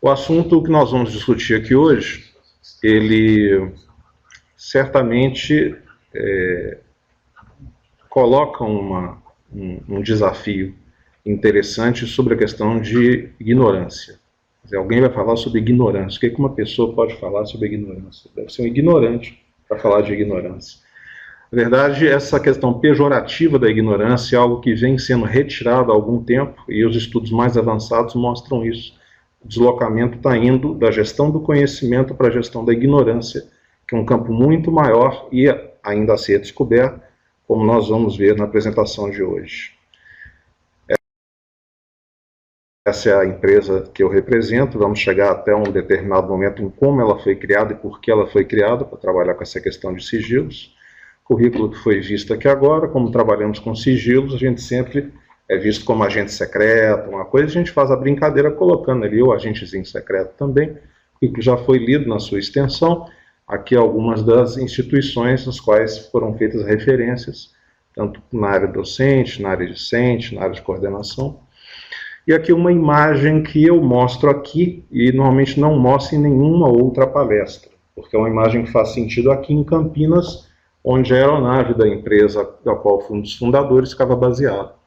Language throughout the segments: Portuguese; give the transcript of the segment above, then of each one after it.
O assunto que nós vamos discutir aqui hoje, ele certamente coloca um desafio interessante sobre a questão de ignorância. Quer dizer, alguém vai falar sobre ignorância. O que uma pessoa pode falar sobre ignorância? Deve ser um ignorante para falar de ignorância. Na verdade, essa questão pejorativa da ignorância é algo que vem sendo retirado há algum tempo, e os estudos mais avançados mostram isso. O deslocamento está indo da gestão do conhecimento para a gestão da ignorância, que é um campo muito maior e ainda a ser descoberto, como nós vamos ver na apresentação de hoje. Essa é a empresa que eu represento. Vamos chegar até um determinado momento em como ela foi criada e por que ela foi criada, para trabalhar com essa questão de sigilos. O currículo que foi visto aqui agora, como trabalhamos com sigilos, a gente sempre é visto como agente secreto, uma coisa, a gente faz a brincadeira colocando ali o agentezinho secreto também, que já foi lido na sua extensão. Aqui algumas das instituições nas quais foram feitas referências, tanto na área docente, na área discente, na área de coordenação. E aqui uma imagem que eu mostro aqui, e normalmente não mostro em nenhuma outra palestra, porque é uma imagem que faz sentido aqui em Campinas, onde a aeronave da empresa da qual fui um dos fundadores ficava baseada.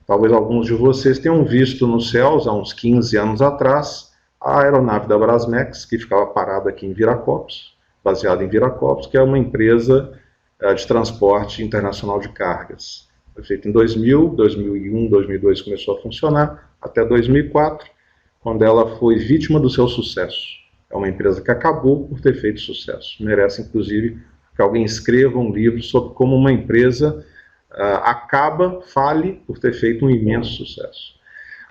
Talvez alguns de vocês tenham visto nos céus, há uns 15 anos atrás, a aeronave da Brasmex, que ficava parada aqui em Viracopos, baseada em Viracopos, que é uma empresa de transporte internacional de cargas. Foi feita em 2000, 2001, 2002 começou a funcionar, até 2004, quando ela foi vítima do seu sucesso. É uma empresa que acabou por ter feito sucesso. Merece, inclusive, que alguém escreva um livro sobre como uma empresa fale por ter feito um imenso sucesso.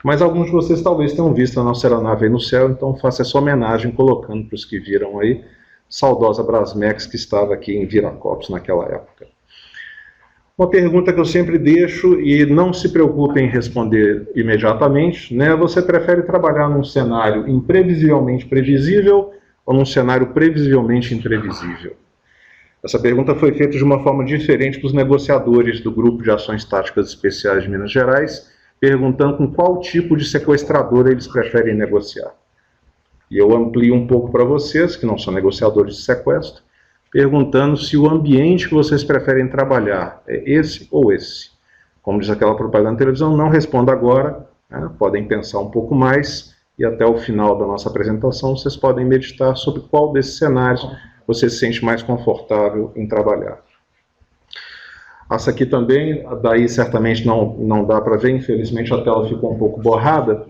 Mas alguns de vocês talvez tenham visto a nossa aeronave aí no céu, então faço essa homenagem colocando para os que viram aí, saudosa Brasmex que estava aqui em Viracopos naquela época. Uma pergunta que eu sempre deixo, e não se preocupe em responder imediatamente, né? Você prefere trabalhar num cenário imprevisivelmente previsível ou num cenário previsivelmente imprevisível? Essa pergunta foi feita de uma forma diferente para os negociadores do Grupo de Ações Táticas Especiais de Minas Gerais, perguntando com qual tipo de sequestrador eles preferem negociar. E eu amplio um pouco para vocês, que não são negociadores de sequestro, perguntando se o ambiente que vocês preferem trabalhar é esse ou esse. Como diz aquela propaganda na televisão, não responda agora, né? Podem pensar um pouco mais, e até o final da nossa apresentação vocês podem meditar sobre qual desses cenários você se sente mais confortável em trabalhar. Essa aqui também, daí certamente não dá para ver, infelizmente a tela ficou um pouco borrada,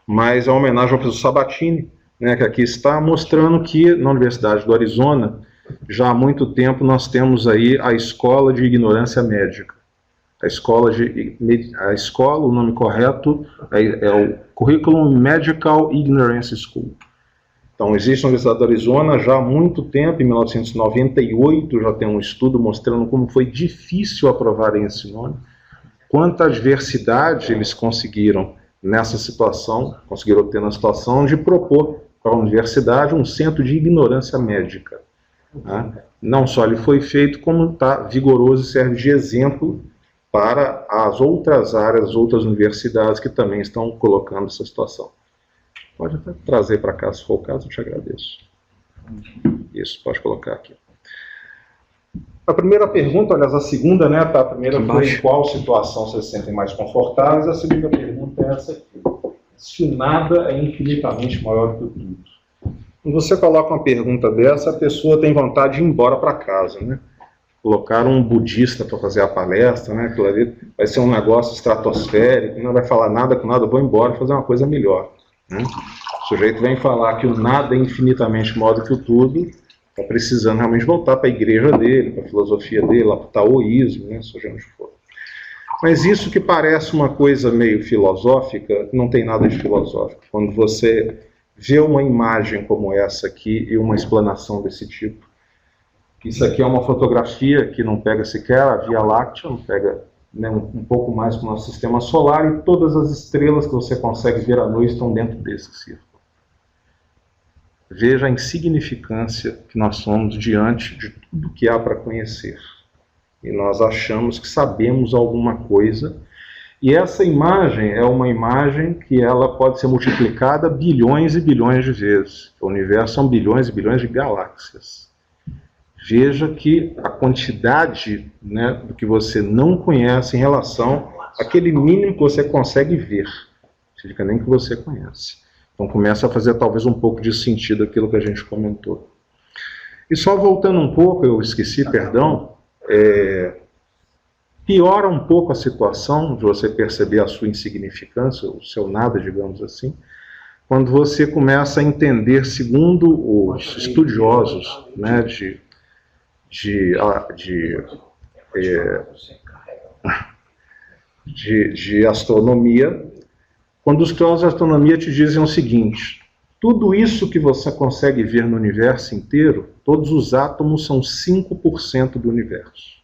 mas é uma homenagem ao professor Sabatini, né, que aqui está mostrando que na Universidade do Arizona, já há muito tempo nós temos aí a Escola de Ignorância Médica. A escola, o nome correto é o Curriculum Medical Ignorance School. Então, existe na Universidade do Arizona já há muito tempo, em 1998, já tem um estudo mostrando como foi difícil aprovarem esse nome, quanta adversidade eles conseguiram nessa situação, conseguiram obter na situação de propor para a universidade um centro de ignorância médica. Né? Não só ele foi feito, como está vigoroso e serve de exemplo para as outras áreas, outras universidades que também estão colocando essa situação. Pode até trazer para cá, se for o caso, eu te agradeço. Isso, pode colocar aqui. A primeira pergunta, aliás, a segunda, né? Tá? A primeira foi em qual situação vocês se sentem mais confortáveis. A segunda pergunta é essa aqui. Se nada é infinitamente maior do que tudo. Quando você coloca uma pergunta dessa, a pessoa tem vontade de ir embora para casa, né? Colocaram um budista para fazer a palestra, né? Aquilo ali vai ser um negócio estratosférico, não vai falar nada com nada, vou embora fazer uma coisa melhor. Né? O sujeito vem falar que o nada é infinitamente maior do que o tudo, está precisando realmente voltar para a igreja dele, para a filosofia dele, para o taoísmo, né? Seja onde for. Mas isso que parece uma coisa meio filosófica, não tem nada de filosófico. Quando você vê uma imagem como essa aqui e uma explanação desse tipo, isso aqui é uma fotografia que não pega sequer a Via Láctea, não pega, né, um pouco mais com o nosso sistema solar, e todas as estrelas que você consegue ver à noite estão dentro desse círculo. Veja a insignificância que nós somos diante de tudo que há para conhecer. E nós achamos que sabemos alguma coisa, E essa imagem é uma imagem que ela pode ser multiplicada bilhões e bilhões de vezes. O universo são bilhões e bilhões de galáxias. Veja que a quantidade, né, do que você não conhece em relação àquele mínimo que você consegue ver. Não significa nem que você conhece. Então começa a fazer talvez um pouco de sentido aquilo que a gente comentou. E só voltando um pouco, eu esqueci, perdão, piora um pouco a situação de você perceber a sua insignificância, o seu nada, digamos assim, quando você começa a entender, segundo os estudiosos, né, de astronomia, quando os estudiosos de astronomia te dizem o seguinte: tudo isso que você consegue ver no universo inteiro, todos os átomos são 5% do universo.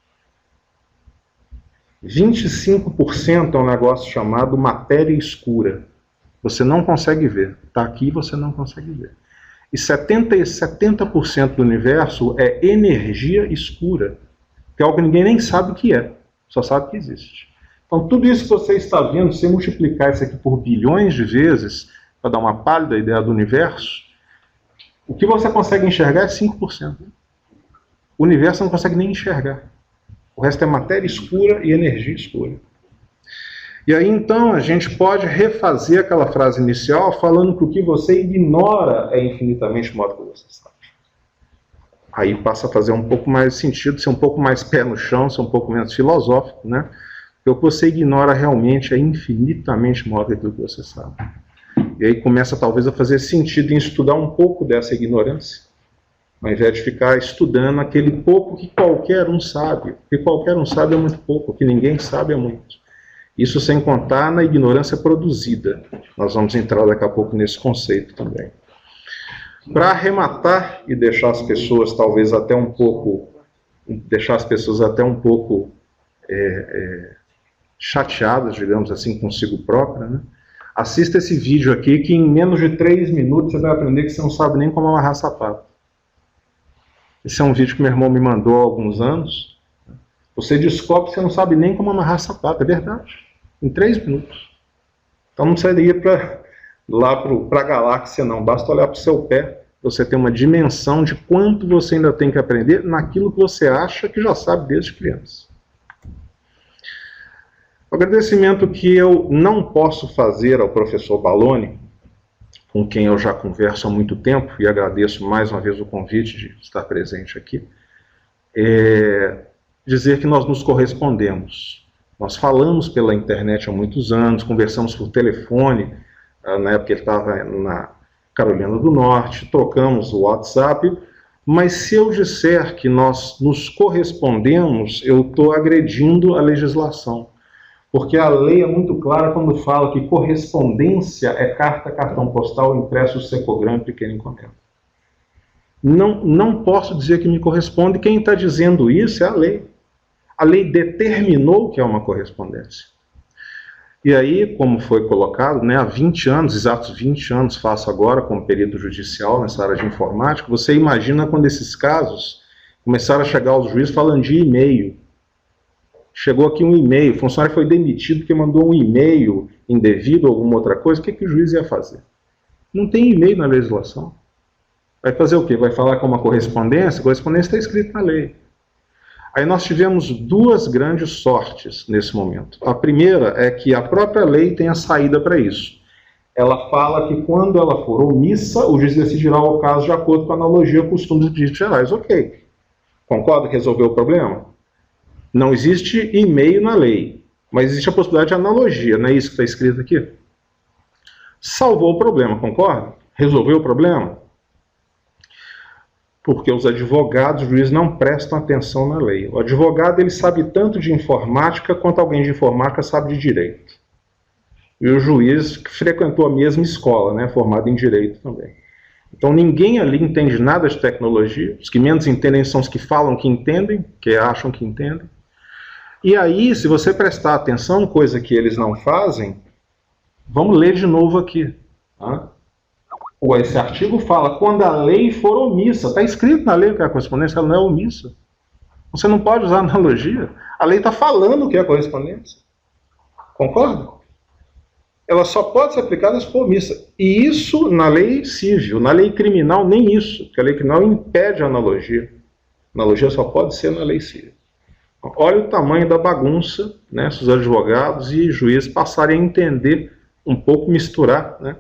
25% é um negócio chamado matéria escura. Você não consegue ver. Está aqui e você não consegue ver. E 70% do universo é energia escura, que é algo que ninguém nem sabe o que é, só sabe que existe. Então tudo isso que você está vendo, se multiplicar isso aqui por bilhões de vezes, para dar uma pálida ideia do universo, o que você consegue enxergar é 5%. O universo não consegue nem enxergar. O resto é matéria escura e energia escura. E aí então a gente pode refazer aquela frase inicial falando que o que você ignora é infinitamente maior do que você sabe. Aí passa a fazer um pouco mais sentido, ser um pouco mais pé no chão, ser um pouco menos filosófico, né? Porque o que você ignora realmente é infinitamente maior do que você sabe. E aí começa talvez a fazer sentido em estudar um pouco dessa ignorância, ao invés de ficar estudando aquele pouco que qualquer um sabe. O que qualquer um sabe é muito pouco, o que ninguém sabe é muito. Isso sem contar na ignorância produzida. Nós vamos entrar daqui a pouco nesse conceito também. Para arrematar e deixar as pessoas talvez até um pouco, chateadas, digamos assim, consigo própria, né? Assista esse vídeo aqui que em menos de 3 minutos você vai aprender que você não sabe nem como amarrar sapato. Esse é um vídeo que meu irmão me mandou há alguns anos. Você descobre que você não sabe nem como amarrar sapato, é verdade. Em 3 minutos. Então não precisa ir lá para a galáxia, não. Basta olhar para o seu pé. Você tem uma dimensão de quanto você ainda tem que aprender naquilo que você acha que já sabe desde criança. O agradecimento que eu não posso fazer ao professor Balloni, com quem eu já converso há muito tempo, e agradeço mais uma vez o convite de estar presente aqui, é dizer que nós nos correspondemos. Nós falamos pela internet há muitos anos, conversamos por telefone, na época ele estava na Carolina do Norte, trocamos o WhatsApp, mas se eu disser que nós nos correspondemos, eu estou agredindo a legislação. Porque a lei é muito clara quando fala que correspondência é carta, cartão postal, impresso, secograma, pequena encomenda. Não posso dizer que me corresponde, quem está dizendo isso é a lei. A lei determinou que é uma correspondência. E aí, como foi colocado, né, há 20 anos, exatos 20 anos, faço agora como perito judicial nessa área de informática, você imagina quando esses casos começaram a chegar aos juízes falando de e-mail. Chegou aqui um e-mail, o funcionário foi demitido porque mandou um e-mail indevido ou alguma outra coisa, o que o juiz ia fazer? Não tem e-mail na legislação. Vai fazer o quê? Vai falar com uma correspondência? A correspondência está escrita na lei. Aí nós tivemos 2 grandes sortes nesse momento. A primeira é que a própria lei tem a saída para isso. Ela fala que quando ela for omissa, o juiz decidirá o caso de acordo com a analogia costumes e direitos gerais. Ok. Concorda que resolveu o problema? Não existe e-mail na lei, mas existe a possibilidade de analogia, não é isso que está escrito aqui? Salvou o problema, concorda? Resolveu o problema? Porque os advogados, os juízes não prestam atenção na lei. O advogado ele sabe tanto de informática quanto alguém de informática sabe de direito. E o juiz que frequentou a mesma escola, né, formado em direito também. Então ninguém ali entende nada de tecnologia, os que menos entendem são os que falam que entendem, que acham que entendem. E aí, se você prestar atenção, coisa que eles não fazem, vamos ler de novo aqui. Tá? Esse artigo fala, quando a lei for omissa, está escrito na lei que a correspondência ela não é omissa. Você não pode usar analogia. A lei está falando o que é correspondência. Concorda? Ela só pode ser aplicada se for omissa. E isso na lei civil. Na lei criminal, nem isso, porque a lei criminal impede a analogia. A analogia só pode ser na lei civil. Olha o tamanho da bagunça, né, se os advogados e juízes passarem a entender um pouco, misturar, né?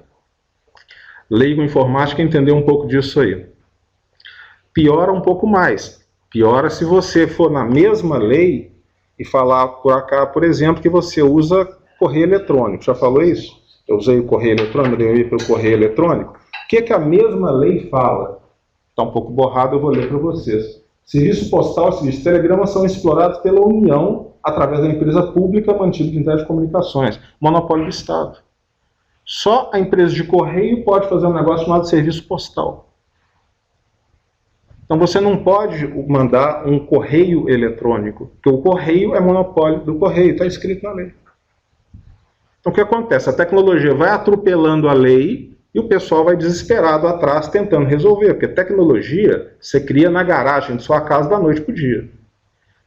Leigo em informática entender um pouco disso aí. Piora um pouco mais. Piora se você for na mesma lei e falar por cá, por exemplo, que você usa correio eletrônico. Já falou isso? Eu usei o correio eletrônico, eu dei pelo correio eletrônico. O que a mesma lei fala? Está um pouco borrado, eu vou ler para vocês. Serviço postal e serviço de telegrama são explorados pela União através da empresa pública mantida de entidade de comunicações. Monopólio do Estado. Só a empresa de correio pode fazer um negócio chamado serviço postal. Então você não pode mandar um correio eletrônico, porque o correio é monopólio do correio, está escrito na lei. Então o que acontece? A tecnologia vai atropelando a lei e o pessoal vai desesperado atrás tentando resolver, porque tecnologia você cria na garagem de sua casa da noite para o dia.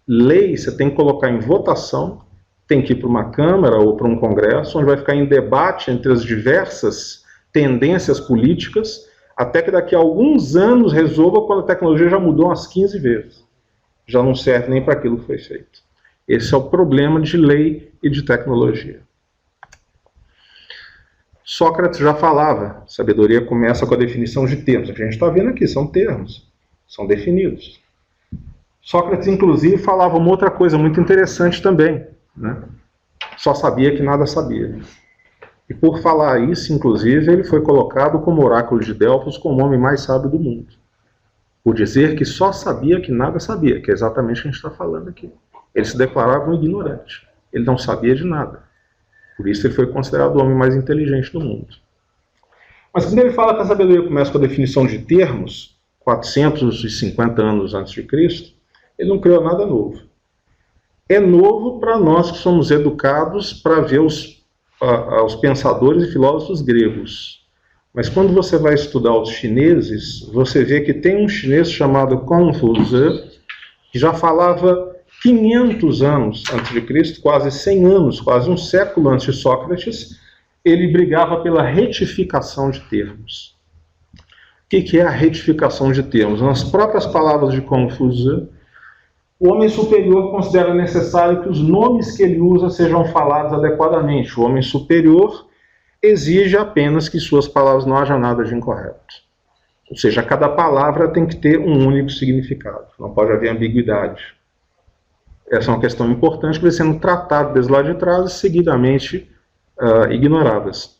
Lei você tem que colocar em votação, tem que ir para uma Câmara ou para um Congresso, onde vai ficar em debate entre as diversas tendências políticas, até que daqui a alguns anos resolva quando a tecnologia já mudou umas 15 vezes. Já não serve nem para aquilo que foi feito. Esse é o problema de lei e de tecnologia. Sócrates já falava, sabedoria começa com a definição de termos. O que a gente está vendo aqui são termos, são definidos. Sócrates, inclusive, falava uma outra coisa muito interessante também, né? Só sabia que nada sabia. E por falar isso, inclusive, ele foi colocado como oráculo de Delfos como o homem mais sábio do mundo. Por dizer que só sabia que nada sabia, que é exatamente o que a gente está falando aqui. Ele se declarava um ignorante. Ele não sabia de nada. Por isso ele foi considerado o homem mais inteligente do mundo. Mas quando ele fala que a sabedoria começa com a definição de termos, 450 anos antes de Cristo, ele não criou nada novo. É novo para nós que somos educados para ver os pensadores e filósofos gregos. Mas quando você vai estudar os chineses, você vê que tem um chinês chamado Confúcio, que já falava 500 anos antes de Cristo, quase 100 anos, quase um século antes de Sócrates, ele brigava pela retificação de termos. O que é a retificação de termos? Nas próprias palavras de Confúcio, o homem superior considera necessário que os nomes que ele usa sejam falados adequadamente. O homem superior exige apenas que suas palavras não haja nada de incorreto. Ou seja, cada palavra tem que ter um único significado, não pode haver ambiguidade. Essa é uma questão importante que vai sendo tratada desde lá de trás e seguidamente ignoradas.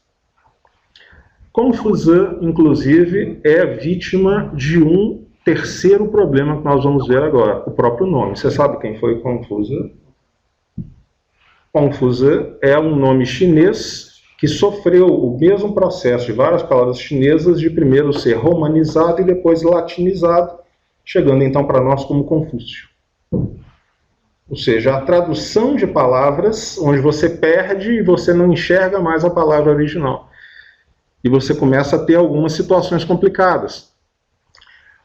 Confúcio, inclusive, é vítima de um terceiro problema que nós vamos ver agora, o próprio nome. Você sabe quem foi Confúcio? Confúcio é um nome chinês que sofreu o mesmo processo de várias palavras chinesas de primeiro ser romanizado e depois latinizado, chegando então para nós como Confúcio. Ou seja, a tradução de palavras onde você perde e você não enxerga mais a palavra original. E você começa a ter algumas situações complicadas.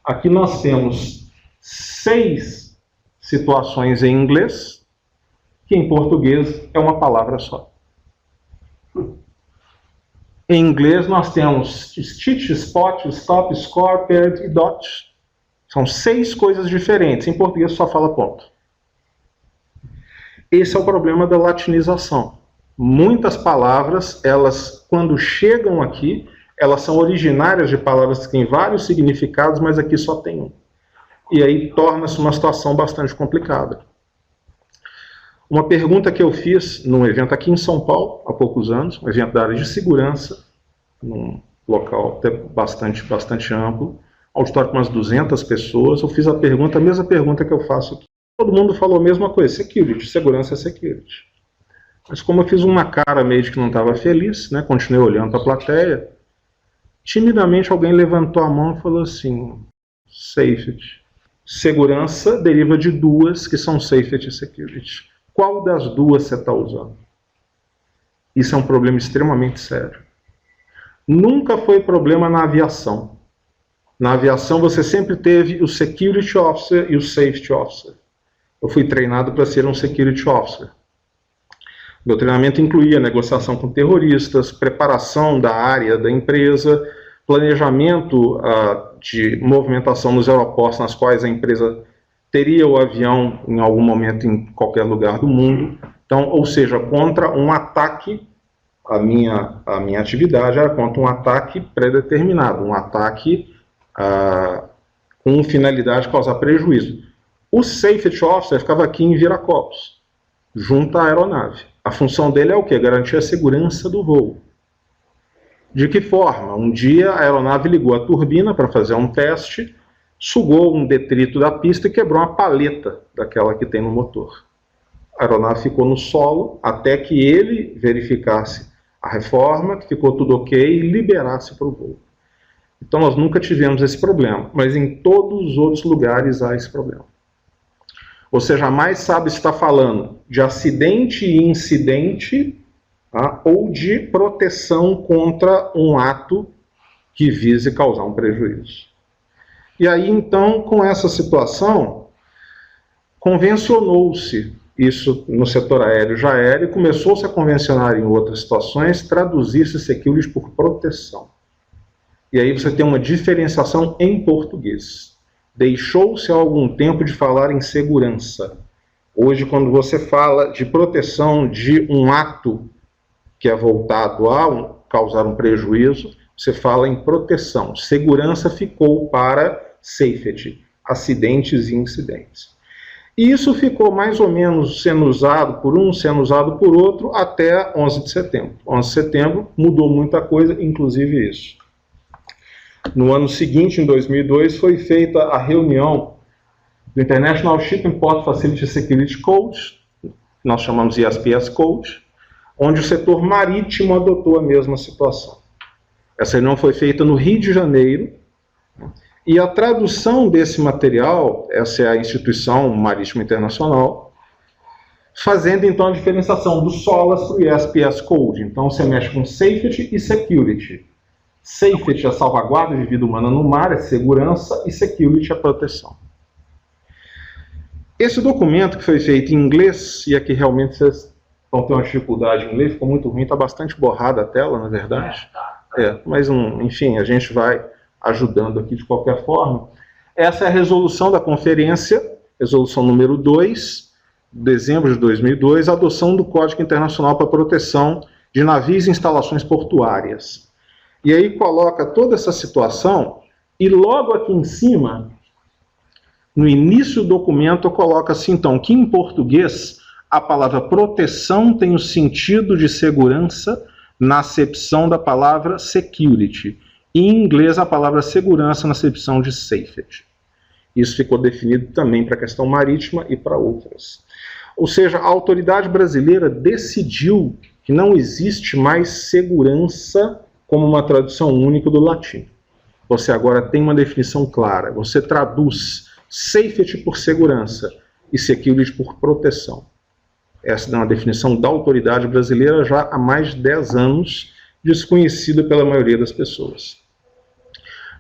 Aqui nós temos 6 situações em inglês, que em português é uma palavra só. Em inglês nós temos stitch, spot, stop, score, paired e dot. São 6 coisas diferentes. Em português só fala ponto. Esse é o problema da latinização. Muitas palavras, elas, quando chegam aqui, elas são originárias de palavras que têm vários significados, mas aqui só tem um. E aí torna-se uma situação bastante complicada. Uma pergunta que eu fiz num evento aqui em São Paulo, há poucos anos, um evento da área de segurança, num local até bastante amplo, auditório com umas 200 pessoas, eu fiz a mesma pergunta que eu faço aqui. Todo mundo falou a mesma coisa, security, segurança é security. Mas como eu fiz uma cara meio de que não estava feliz, né, continuei olhando para a plateia, timidamente alguém levantou a mão e falou assim, safety. Segurança deriva de duas que são safety e security. Qual das duas você está usando? Isso é um problema extremamente sério. Nunca foi problema na aviação. Na aviação você sempre teve o security officer e o safety officer. Eu fui treinado para ser um security officer. Meu treinamento incluía negociação com terroristas, preparação da área da empresa, planejamento de movimentação nos aeroportos nas quais a empresa teria o avião em algum momento em qualquer lugar do mundo. Então, ou seja, contra um ataque, a minha atividade era contra um ataque pré-determinado, um ataque com finalidade de causar prejuízo. O Safety Officer ficava aqui em Viracopos, junto à aeronave. A função dele é o quê? Garantir a segurança do voo. De que forma? Um dia a aeronave ligou a turbina para fazer um teste, sugou um detrito da pista e quebrou uma paleta daquela que tem no motor. A aeronave ficou no solo até que ele verificasse a reforma, que ficou tudo ok e liberasse para o voo. Então nós nunca tivemos esse problema, mas em todos os outros lugares há esse problema. Você jamais sabe se está falando de acidente e incidente, tá? Ou de proteção contra um ato que vise causar um prejuízo. E aí, então, com essa situação, convencionou-se, isso no setor aéreo já era, e começou-se a convencionar em outras situações, traduzir-se security por proteção. E aí você tem uma diferenciação em português. Deixou-se há algum tempo de falar em segurança. Hoje, quando você fala de proteção de um ato que é voltado a causar um prejuízo, você fala em proteção. Segurança ficou para safety, acidentes e incidentes. E isso ficou mais ou menos sendo usado por um, sendo usado por outro, até 11 de setembro. 11 de setembro mudou muita coisa, inclusive isso. No ano seguinte, em 2002, foi feita a reunião do International Shipping Port Facility Security Code, nós chamamos de ISPS Code, onde o setor marítimo adotou a mesma situação. Essa reunião foi feita no Rio de Janeiro, e a tradução desse material, essa é a Instituição Marítima Internacional, fazendo então a diferenciação do SOLAS para o ISPS Code. Então você mexe com Safety e Security. Safety é a salvaguarda de vida humana no mar, é segurança, e Security é proteção. Esse documento que foi feito em inglês, e aqui realmente vocês vão ter uma dificuldade em ler, ficou muito ruim, está bastante borrada a tela, na verdade. Mas enfim, a gente vai ajudando aqui de qualquer forma. Essa é a resolução da conferência, resolução número 2, dezembro de 2002, a adoção do Código Internacional para a Proteção de Navios e Instalações Portuárias. E aí coloca toda essa situação, e logo aqui em cima, no início do documento, coloca assim, então, que em português a palavra proteção tem o sentido de segurança na acepção da palavra security, e em inglês a palavra segurança na acepção de safety. Isso ficou definido também para a questão marítima e para outras. Ou seja, a autoridade brasileira decidiu que não existe mais segurança como uma tradução única do latim. Você agora tem uma definição clara. Você traduz safety por segurança e security por proteção. Essa é uma definição da autoridade brasileira já há mais de 10 anos, desconhecida pela maioria das pessoas.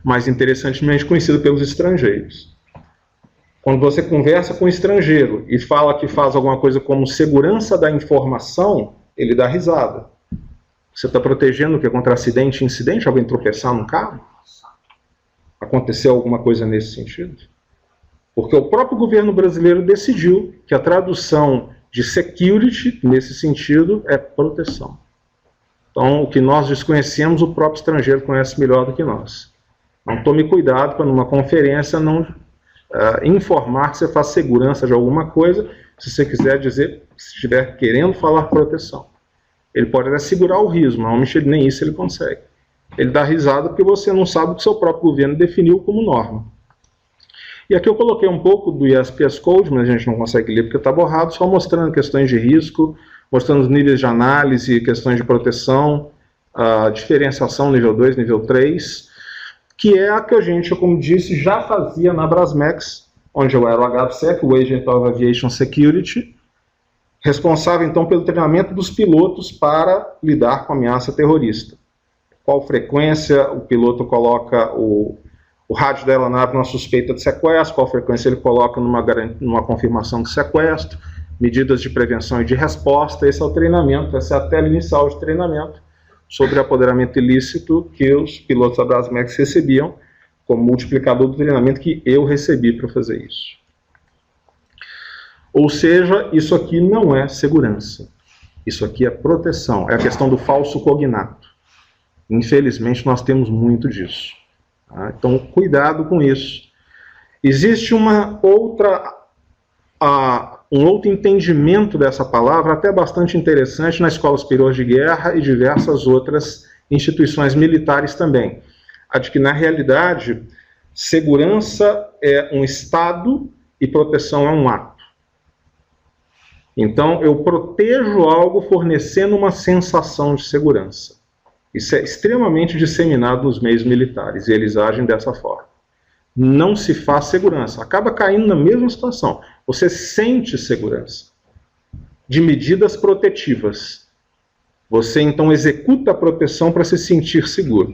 Mas, interessantemente, conhecida pelos estrangeiros. Quando você conversa com um estrangeiro e fala que faz alguma coisa como segurança da informação, ele dá risada. Você está protegendo o que? Contra acidente e incidente? Alguém tropeçar num carro? Aconteceu alguma coisa nesse sentido? Porque o próprio governo brasileiro decidiu que a tradução de security, nesse sentido, é proteção. Então, o que nós desconhecemos, o próprio estrangeiro conhece melhor do que nós. Então, tome cuidado para, numa conferência, não informar que você faz segurança de alguma coisa, se você quiser dizer, se estiver querendo falar proteção. Ele pode até segurar o riso, mas nem isso ele consegue. Ele dá risada porque você não sabe o que o seu próprio governo definiu como norma. E aqui eu coloquei um pouco do ISPS Code, mas a gente não consegue ler porque está borrado, só mostrando questões de risco, mostrando os níveis de análise, questões de proteção, a diferenciação nível 2, nível 3, que é a que a gente, como disse, já fazia na Brasmex, onde eu era o HAVSEC, o Agent of Aviation Security, responsável então pelo treinamento dos pilotos para lidar com a ameaça terrorista. Qual frequência o piloto coloca o rádio da aeronave numa suspeita de sequestro, qual frequência ele coloca numa confirmação de sequestro, medidas de prevenção e de resposta. Esse é o treinamento, essa é a tela inicial de treinamento sobre apoderamento ilícito que os pilotos da Brasmex recebiam como multiplicador do treinamento que eu recebi para fazer isso. Ou seja, isso aqui não é segurança. Isso aqui é proteção, é a questão do falso cognato. Infelizmente, nós temos muito disso. Tá? Então, cuidado com isso. Existe um outro entendimento dessa palavra, até bastante interessante, na Escola Superior de Guerra e diversas outras instituições militares também. A de que, na realidade, segurança é um estado e proteção é um ato. Então, eu protejo algo fornecendo uma sensação de segurança. Isso é extremamente disseminado nos meios militares, e eles agem dessa forma. Não se faz segurança, acaba caindo na mesma situação. Você sente segurança de medidas protetivas. Você, então, executa a proteção para se sentir seguro.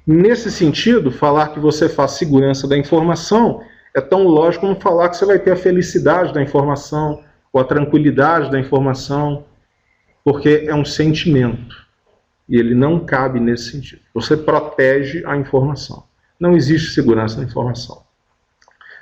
Nesse sentido, falar que você faz segurança da informação é tão lógico como falar que você vai ter a felicidade da informação, ou a tranquilidade da informação, porque é um sentimento, e ele não cabe nesse sentido. Você protege a informação. Não existe segurança da informação.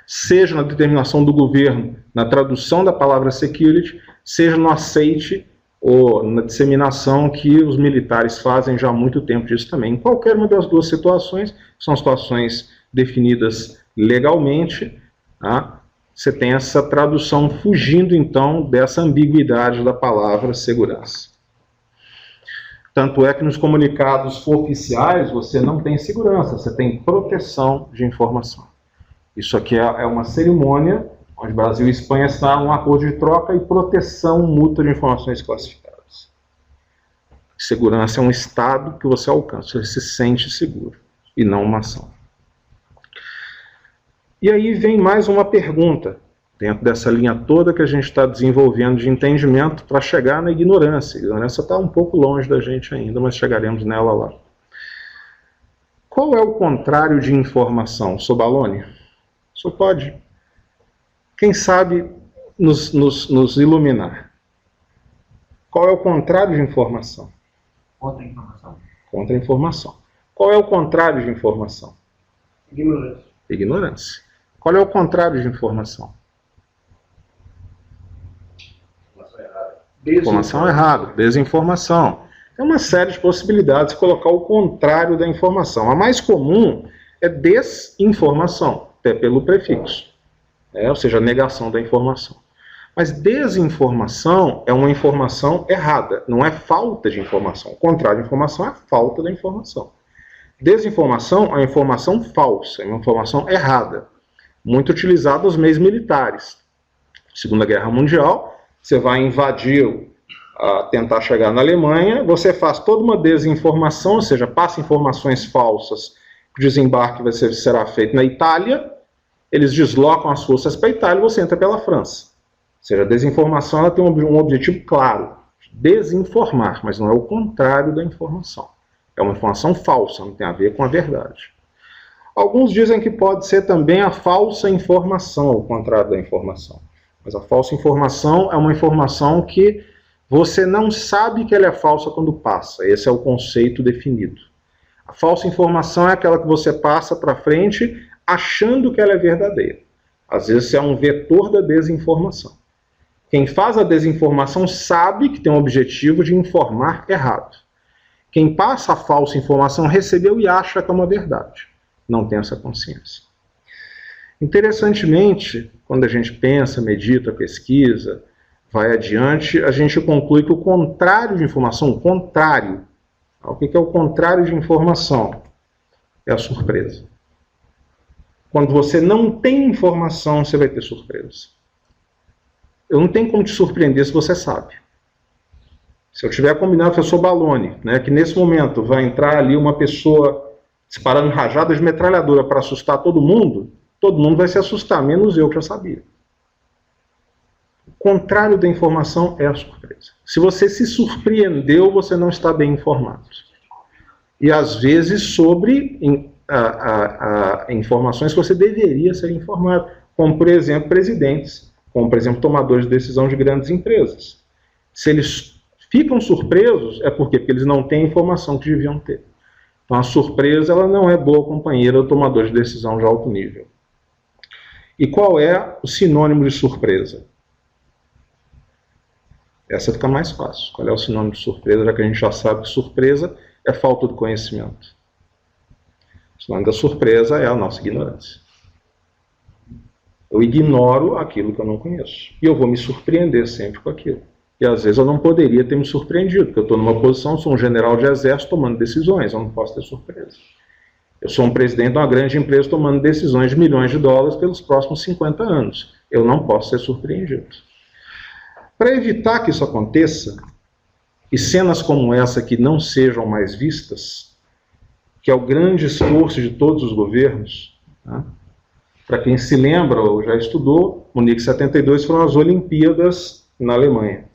Seja na determinação do governo, na tradução da palavra security, seja no aceite ou na disseminação que os militares fazem já há muito tempo disso também. Em qualquer uma das duas situações, são situações definidas legalmente, tá? Você tem essa tradução fugindo, então, dessa ambiguidade da palavra segurança. Tanto é que nos comunicados oficiais você não tem segurança, você tem proteção de informação. Isso aqui é uma cerimônia onde Brasil e Espanha assinaram um acordo de troca e proteção mútua de informações classificadas. Segurança é um estado que você alcança, você se sente seguro, e não uma ação. E aí vem mais uma pergunta, dentro dessa linha toda que a gente está desenvolvendo de entendimento para chegar na ignorância. A ignorância está um pouco longe da gente ainda, mas chegaremos nela lá. Qual é o contrário de informação, Sobaloni? O senhor pode, quem sabe, nos iluminar. Qual é o contrário de informação? Contra-informação. Contra-informação. Qual é o contrário de informação? Ignorância. Ignorância. Qual é o contrário de informação? Informação errada, desinformação. Tem uma série de possibilidades de colocar o contrário da informação. A mais comum é desinformação, até pelo prefixo, ou seja, a negação da informação. Mas desinformação é uma informação errada, não é falta de informação. O contrário de informação é a falta da informação. Desinformação é uma informação falsa, é uma informação errada, muito utilizada nos meios militares. Segunda Guerra Mundial, você vai invadir, tentar chegar na Alemanha, você faz toda uma desinformação, ou seja, passa informações falsas, o desembarque será feito na Itália, eles deslocam as forças para a Itália e você entra pela França. Ou seja, a desinformação ela tem um objetivo claro, desinformar, mas não é o contrário da informação. É uma informação falsa, não tem a ver com a verdade. Alguns dizem que pode ser também a falsa informação, ao contrário da informação. Mas a falsa informação é uma informação que você não sabe que ela é falsa quando passa. Esse é o conceito definido. A falsa informação é aquela que você passa para frente achando que ela é verdadeira. Às vezes é um vetor da desinformação. Quem faz a desinformação sabe que tem o objetivo de informar errado. Quem passa a falsa informação recebeu e acha que é uma verdade. Não tem essa consciência. Interessantemente, quando a gente pensa, medita, pesquisa, vai adiante, a gente conclui que o contrário de informação, o contrário, o que é o contrário de informação? É a surpresa. Quando você não tem informação, você vai ter surpresa. Eu não tenho como te surpreender se você sabe. Se eu tiver combinado com o professor Baloni, que nesse momento vai entrar ali uma pessoa disparando rajada de metralhadora para assustar todo mundo vai se assustar, menos eu que já sabia. O contrário da informação é a surpresa. Se você se surpreendeu, você não está bem informado. E às vezes sobre informações que você deveria ser informado, como por exemplo presidentes como, por exemplo, tomadores de decisão de grandes empresas. Se eles ficam surpresos, é porque eles não têm a informação que deviam ter. Então, a surpresa ela não é boa companheira do tomador de decisão de alto nível. E qual é o sinônimo de surpresa? Essa fica mais fácil. Qual é o sinônimo de surpresa, já que a gente já sabe que surpresa é falta de conhecimento. O sinônimo da surpresa é a nossa ignorância. Eu ignoro aquilo que eu não conheço. E eu vou me surpreender sempre com aquilo. E às vezes eu não poderia ter me surpreendido, porque eu estou numa posição, sou um general de exército tomando decisões, eu não posso ter surpresa. Eu sou um presidente de uma grande empresa tomando decisões de milhões de dólares pelos próximos 50 anos. Eu não posso ser surpreendido. Para evitar que isso aconteça, e cenas como essa que não sejam mais vistas, que é o grande esforço de todos os governos, né? Para quem se lembra ou já estudou, Munique 72 foram as Olimpíadas na Alemanha.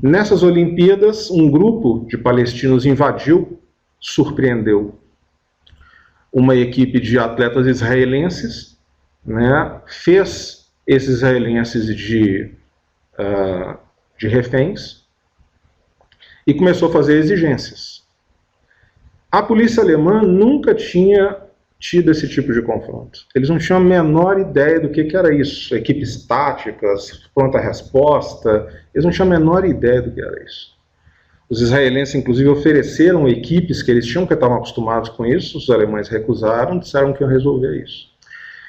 Nessas Olimpíadas, um grupo de palestinos invadiu, surpreendeu uma equipe de atletas israelenses, né, fez esses israelenses de reféns e começou a fazer exigências. A polícia alemã nunca tinha tido esse tipo de confronto. Eles não tinham a menor ideia do que era isso. Equipes táticas, pronta-resposta, eles não tinham a menor ideia do que era isso. Os israelenses, inclusive, ofereceram equipes que eles tinham, que estavam acostumados com isso, os alemães recusaram, disseram que iam resolver isso.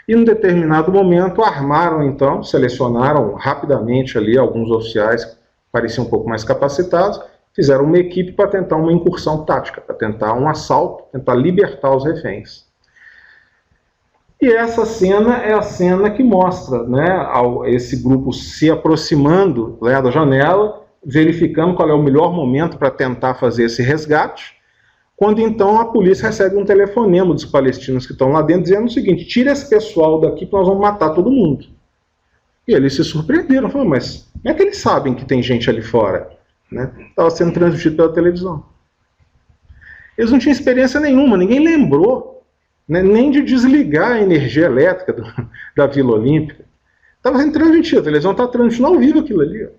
E, num determinado momento, armaram, então, selecionaram rapidamente ali alguns oficiais que pareciam um pouco mais capacitados, fizeram uma equipe para tentar uma incursão tática, para tentar um assalto, tentar libertar os reféns. E essa cena é a cena que mostra, né, esse grupo se aproximando, né, da janela, verificando qual é o melhor momento para tentar fazer esse resgate, quando então a polícia recebe um telefonema dos palestinos que estão lá dentro, dizendo o seguinte: tira esse pessoal daqui que nós vamos matar todo mundo. E eles se surpreenderam, falaram, mas como é que eles sabem que tem gente ali fora? Estava sendo transmitido pela televisão. Eles não tinham experiência nenhuma, ninguém lembrou, né, nem de desligar a energia elétrica da Vila Olímpica. Estava sendo transmitido, a televisão estava transmitindo ao vivo aquilo ali.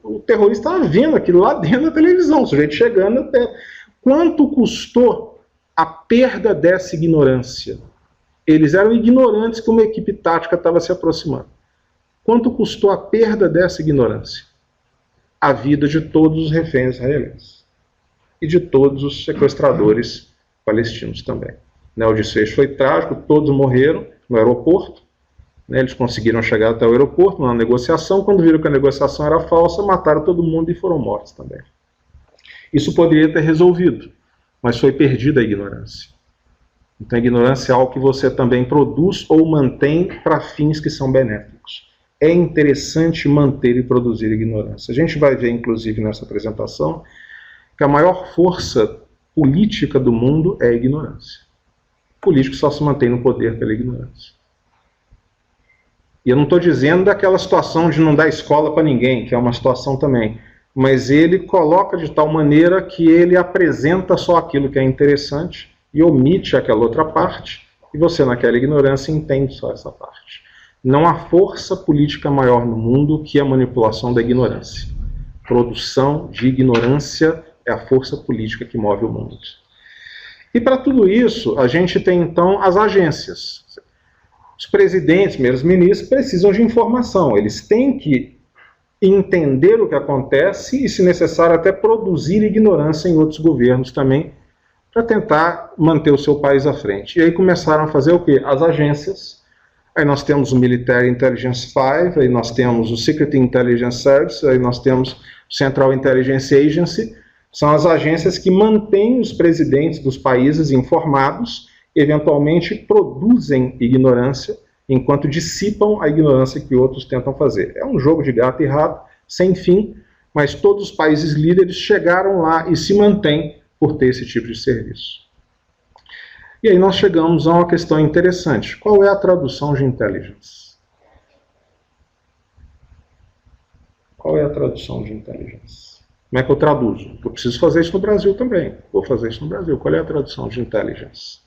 O terrorista estava vendo aquilo lá dentro da televisão, o sujeito chegando até. Quanto custou a perda dessa ignorância? Eles eram ignorantes que uma equipe tática estava se aproximando. Quanto custou a perda dessa ignorância? A vida de todos os reféns israelenses. E de todos os sequestradores palestinos também. O desfecho foi trágico, todos morreram no aeroporto. Eles conseguiram chegar até o aeroporto, numa negociação. Quando viram que a negociação era falsa, mataram todo mundo e foram mortos também. Isso poderia ter resolvido, mas foi perdida a ignorância. Então a ignorância é algo que você também produz ou mantém para fins que são benéficos. É interessante manter e produzir ignorância. A gente vai ver, inclusive, nessa apresentação, que a maior força política do mundo é a ignorância. O político só se mantém no poder pela ignorância. E eu não estou dizendo daquela situação de não dar escola para ninguém, que é uma situação também, mas ele coloca de tal maneira que ele apresenta só aquilo que é interessante e omite aquela outra parte, e você, naquela ignorância, entende só essa parte. Não há força política maior no mundo que a manipulação da ignorância. Produção de ignorância é a força política que move o mundo. E para tudo isso, a gente tem então as agências. Os presidentes, primeiros ministros, precisam de informação. Eles têm que entender o que acontece e, se necessário, até produzir ignorância em outros governos também, para tentar manter o seu país à frente. E aí começaram a fazer o quê? As agências. Aí nós temos o Military Intelligence 5, aí nós temos o Secret Intelligence Service, aí nós temos o Central Intelligence Agency. São as agências que mantêm os presidentes dos países informados, eventualmente produzem ignorância, enquanto dissipam a ignorância que outros tentam fazer. É um jogo de gato e rato, sem fim, mas todos os países líderes chegaram lá e se mantêm por ter esse tipo de serviço. E aí nós chegamos a uma questão interessante. Qual é a tradução de intelligence? Qual é a tradução de intelligence? Como é que eu traduzo? Eu preciso fazer isso no Brasil também. Vou fazer isso no Brasil. Qual é a tradução de intelligence?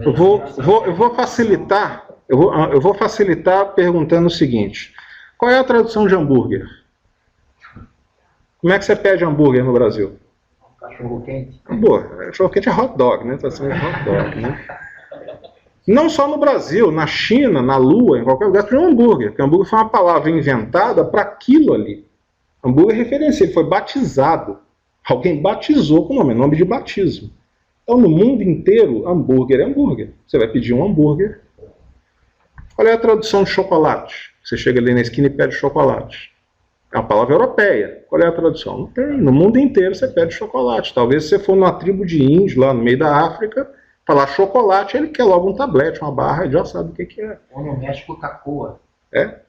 Eu vou facilitar eu vou facilitar perguntando o seguinte: qual é a tradução de hambúrguer? Como é que você pede hambúrguer no Brasil? Cachorro quente. Cachorro quente é hot dog, né? Tradução de hot dog, né? Não só no Brasil, na China, na Lua, em qualquer lugar, tem um hambúrguer. Porque hambúrguer foi uma palavra inventada para aquilo ali. Hambúrguer é referência, ele foi batizado. Alguém batizou com o nome de batismo. Então, no mundo inteiro, hambúrguer é hambúrguer. Você vai pedir um hambúrguer. Qual é a tradução de chocolate? Você chega ali na esquina e pede chocolate. É uma palavra europeia. Qual é a tradução? Não tem. No mundo inteiro você pede chocolate. Talvez se você for numa tribo de índios, lá no meio da África, falar chocolate, ele quer logo um tablete, uma barra, ele já sabe o que é. Ou no México, cacoa. É.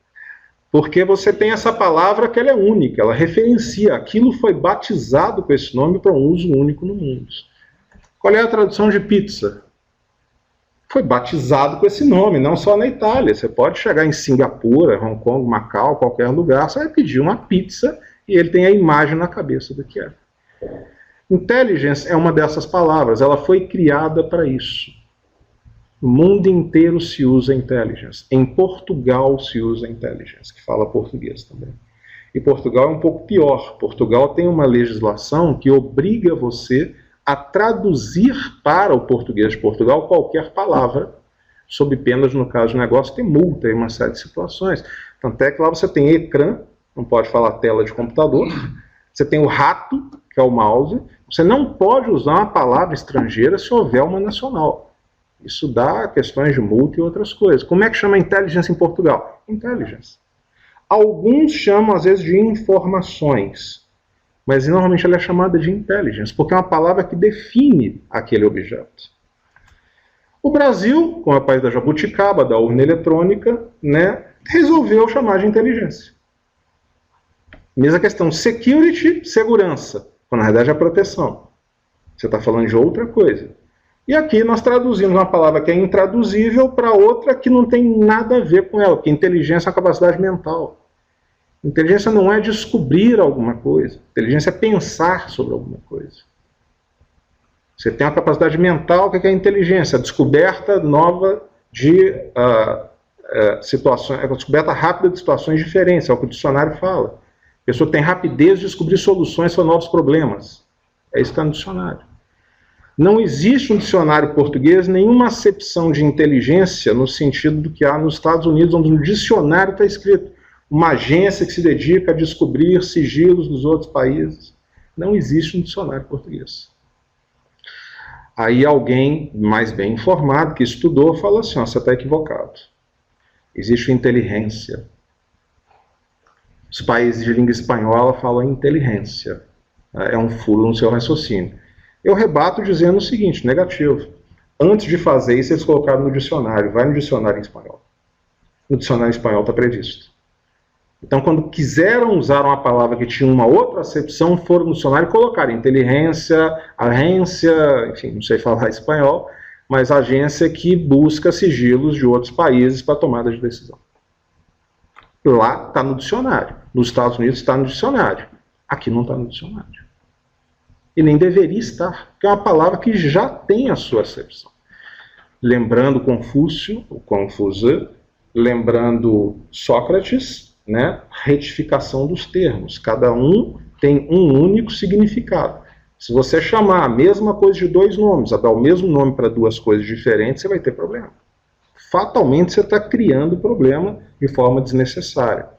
Porque você tem essa palavra que ela é única, ela referencia. Aquilo foi batizado com esse nome para um uso único no mundo. Qual é a tradução de pizza? Foi batizado com esse nome, não só na Itália. Você pode chegar em Singapura, Hong Kong, Macau, qualquer lugar, você vai pedir uma pizza e ele tem a imagem na cabeça do que é. Intelligence é uma dessas palavras, ela foi criada para isso. No mundo inteiro se usa intelligence. Em Portugal se usa intelligence, que fala português também. E Portugal é um pouco pior. Portugal tem uma legislação que obriga você a traduzir para o português de Portugal qualquer palavra, sob pena de, no caso do negócio, ter multa em uma série de situações. Tanto é que lá você tem ecrã, não pode falar tela de computador, você tem o rato, que é o mouse, você não pode usar uma palavra estrangeira se houver uma nacional. Isso dá questões de multa e outras coisas. Como é que chama inteligência em Portugal? Intelligence. Alguns chamam, às vezes, de informações, mas normalmente ela é chamada de intelligence, porque é uma palavra que define aquele objeto. O Brasil, como é o país da jabuticaba, da urna eletrônica, né, resolveu chamar de inteligência. Mesma questão, security, segurança, quando na verdade é proteção. Você está falando de outra coisa. E aqui nós traduzimos uma palavra que é intraduzível para outra que não tem nada a ver com ela, porque inteligência é uma capacidade mental. Inteligência não é descobrir alguma coisa. Inteligência é pensar sobre alguma coisa. Você tem uma capacidade mental, o que é inteligência? A descoberta nova de situações, a descoberta rápida de situações diferentes, é o que o dicionário fala. A pessoa tem rapidez de descobrir soluções para novos problemas. É isso que está no dicionário. Não existe um dicionário português, nenhuma acepção de inteligência no sentido do que há nos Estados Unidos, onde no dicionário está escrito uma agência que se dedica a descobrir sigilos dos outros países. Não existe um dicionário português. Aí alguém mais bem informado, que estudou, fala assim, ó, você está equivocado. Existe inteligência. Os países de língua espanhola falam inteligência. É um furo no seu raciocínio. Eu rebato dizendo o seguinte, negativo. Antes de fazer isso, eles colocaram no dicionário. Vai no dicionário em espanhol. No dicionário em espanhol está previsto. Então, quando quiseram usar uma palavra que tinha uma outra acepção, foram no dicionário e colocaram inteligência, agência, enfim, não sei falar espanhol, mas agência que busca sigilos de outros países para tomada de decisão. Lá está no dicionário. Nos Estados Unidos está no dicionário. Aqui não está no dicionário. E nem deveria estar, porque é uma palavra que já tem a sua acepção. Lembrando Confúcio, o Confuso, lembrando Sócrates, né, retificação dos termos. Cada um tem um único significado. Se você chamar a mesma coisa de dois nomes, a dar o mesmo nome para duas coisas diferentes, você vai ter problema. Fatalmente você está criando problema de forma desnecessária.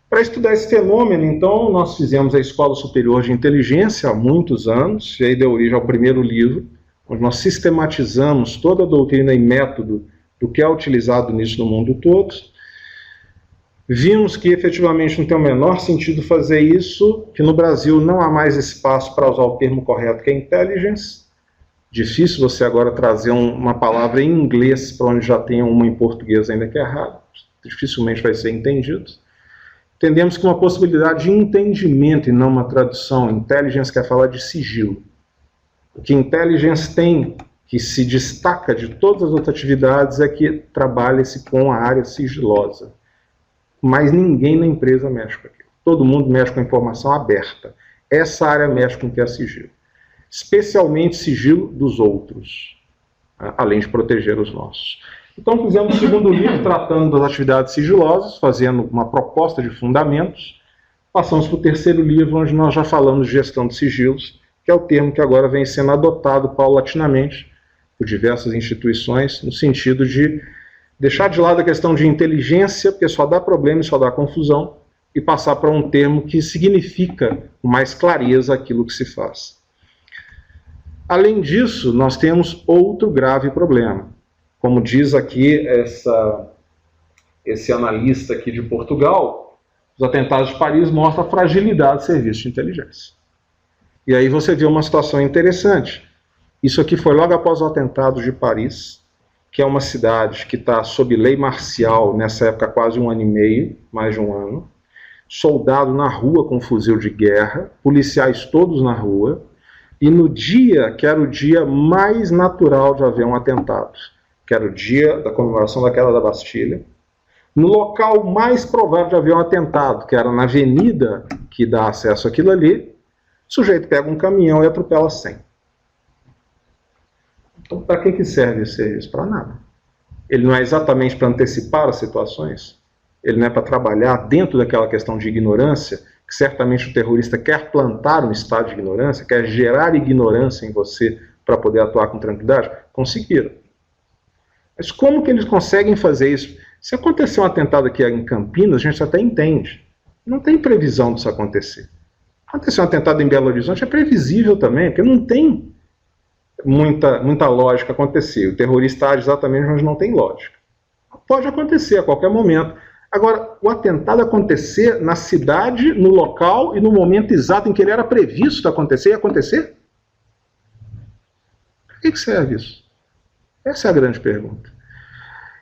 Para estudar esse fenômeno, então, nós fizemos a Escola Superior de Inteligência há muitos anos, e aí deu origem ao primeiro livro, onde nós sistematizamos toda a doutrina e método do que é utilizado nisso no mundo todo. Vimos que efetivamente não tem o menor sentido fazer isso, que no Brasil não há mais espaço para usar o termo correto que é intelligence. Difícil você agora trazer uma palavra em inglês para onde já tem uma em português ainda que é errado. Dificilmente vai ser entendido. Entendemos que uma possibilidade de entendimento e não uma tradução. Intelligence quer falar de sigilo. O que intelligence tem, que se destaca de todas as outras atividades, é que trabalha-se com a área sigilosa. Mas ninguém na empresa mexe com aquilo. Todo mundo mexe com a informação aberta. Essa área mexe com o que é sigilo. Especialmente sigilo dos outros, além de proteger os nossos. Então fizemos o segundo livro tratando das atividades sigilosas, fazendo uma proposta de fundamentos. Passamos para o terceiro livro, onde nós já falamos de gestão de sigilos, que é o termo que agora vem sendo adotado paulatinamente por diversas instituições, no sentido de deixar de lado a questão de inteligência, porque só dá problema e só dá confusão, e passar para um termo que significa com mais clareza aquilo que se faz. Além disso, nós temos outro grave problema. Como diz aqui esse analista aqui de Portugal, os atentados de Paris mostram a fragilidade do serviço de inteligência. E aí você vê uma situação interessante. Isso aqui foi logo após o atentado de Paris, que é uma cidade que está sob lei marcial, nessa época quase 1 ano e meio, mais de 1 ano, soldado na rua com fuzil de guerra, policiais todos na rua, e no dia que era o dia mais natural de haver um atentado, que era o dia da comemoração da queda da Bastilha, no local mais provável de haver um atentado, que era na avenida que dá acesso àquilo ali, o sujeito pega um caminhão e atropela 100. Então, para que serve esse serviço? Para nada. Ele não é exatamente para antecipar as situações, ele não é para trabalhar dentro daquela questão de ignorância, que certamente o terrorista quer plantar um estado de ignorância, quer gerar ignorância em você para poder atuar com tranquilidade. Conseguiram. Mas como que eles conseguem fazer isso? Se acontecer um atentado aqui em Campinas, a gente até entende. Não tem previsão disso acontecer. Acontecer um atentado em Belo Horizonte é previsível também, porque não tem muita lógica acontecer. O terrorista age exatamente onde não tem lógica. Pode acontecer a qualquer momento. Agora, o atentado acontecer na cidade, no local e no momento exato em que ele era previsto acontecer, e acontecer? Para que serve isso? Essa é a grande pergunta.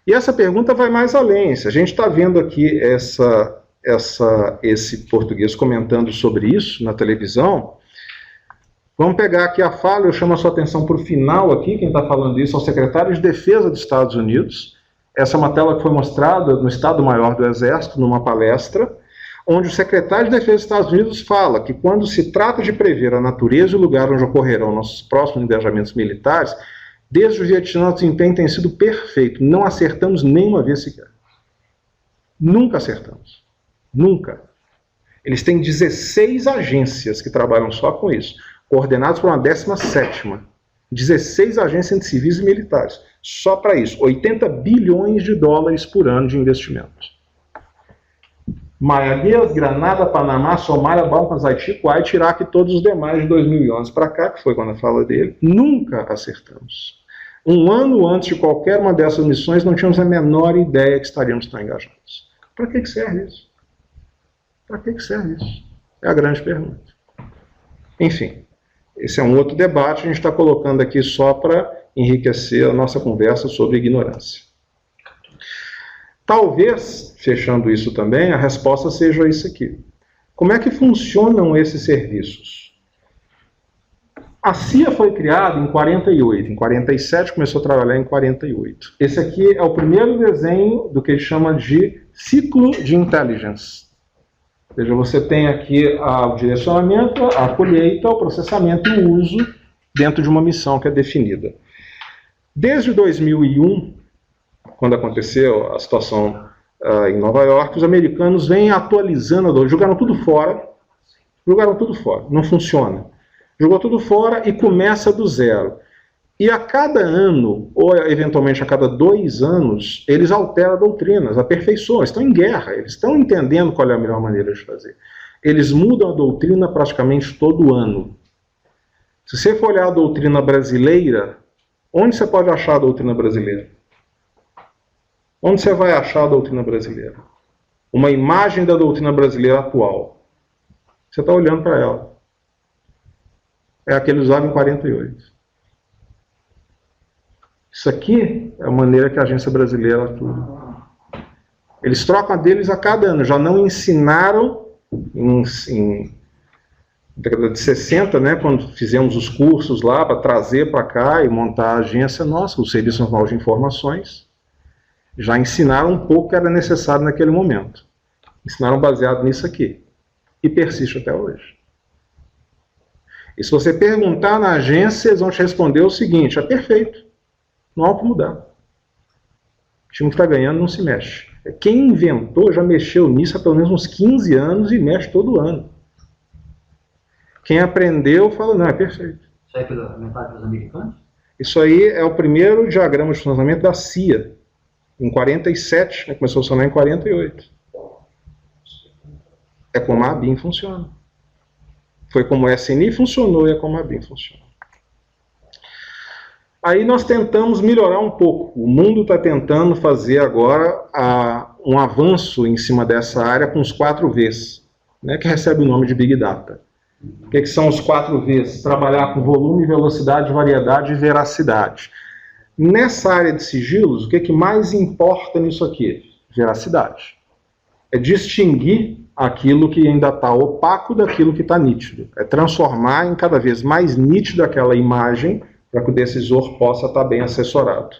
E essa pergunta vai mais além. Se a gente está vendo aqui esse português comentando sobre isso na televisão, vamos pegar aqui a fala, eu chamo a sua atenção para o final aqui, quem está falando isso é o secretário de Defesa dos Estados Unidos. Essa é uma tela que foi mostrada no Estado-Maior do Exército, numa palestra, onde o secretário de Defesa dos Estados Unidos fala que quando se trata de prever a natureza e o lugar onde ocorrerão nossos próximos engajamentos militares, desde o Vietnã, o desempenho tem sido perfeito. Não acertamos nenhuma vez sequer. Nunca acertamos. Nunca. Eles têm 16 agências que trabalham só com isso, coordenados por uma 17ª. 16 agências entre civis e militares. Só para isso. 80 bilhões de dólares por ano de investimentos. Maiagueiras, Granada, Panamá, Somália, Bahamas, Haiti, Kuwait, Iraque e todos os demais de 2011 para cá, que foi quando eu falo dele, nunca acertamos. Um ano antes de qualquer uma dessas missões, não tínhamos a menor ideia que estaríamos tão engajados. Para que serve isso? Para que serve isso? É a grande pergunta. Enfim, esse é um outro debate, a gente está colocando aqui só para enriquecer a nossa conversa sobre ignorância. Talvez, fechando isso também, a resposta seja isso aqui. Como é que funcionam esses serviços? A CIA foi criada em 48, em 47 começou a trabalhar em 48. Esse aqui é o primeiro desenho do que ele chama de ciclo de intelligence. Ou seja, você tem aqui o direcionamento, a colheita, o processamento e o uso dentro de uma missão que é definida. Desde 2001, quando aconteceu a situação em Nova York, os americanos vêm atualizando, jogaram tudo fora, não funciona. Jogou tudo fora e começa do zero. E a cada ano, ou eventualmente a cada 2 anos, eles alteram doutrinas, aperfeiçoam, estão em guerra, eles estão entendendo qual é a melhor maneira de fazer. Eles mudam a doutrina praticamente todo ano. Se você for olhar a doutrina brasileira, onde você pode achar a doutrina brasileira? Onde você vai achar a doutrina brasileira? Uma imagem da doutrina brasileira atual. Você está olhando para ela. É a que ele usava em 48. Isso aqui é a maneira que a agência brasileira atua. Eles trocam a deles a cada ano. Já não ensinaram em década de 60, né, quando fizemos os cursos lá para trazer para cá e montar a agência nossa, o Serviço Nacional de Informações. Já ensinaram um pouco que era necessário naquele momento. Ensinaram baseado nisso aqui. E persiste até hoje. E se você perguntar na agência, eles vão te responder o seguinte: é perfeito, não há o que mudar. O time que está ganhando não se mexe. Quem inventou já mexeu nisso há pelo menos uns 15 anos e mexe todo ano. Quem aprendeu fala, não, é perfeito. Isso aí foi inventado pelos americanos? Isso aí é o primeiro diagrama de funcionamento da CIA, em 47, né, começou a funcionar em 48. É como a ABIN funciona. Foi como o SNI funcionou e é como a ABIN funciona. Aí nós tentamos melhorar um pouco. O mundo está tentando fazer agora um avanço em cima dessa área com os 4 Vs, né, que recebe o nome de Big Data. O que são os 4 Vs? Trabalhar com volume, velocidade, variedade e veracidade. Nessa área de sigilos, o que mais importa nisso aqui? Veracidade. É distinguir aquilo que ainda está opaco daquilo que está nítido. É transformar em cada vez mais nítido aquela imagem para que o decisor possa estar bem assessorado.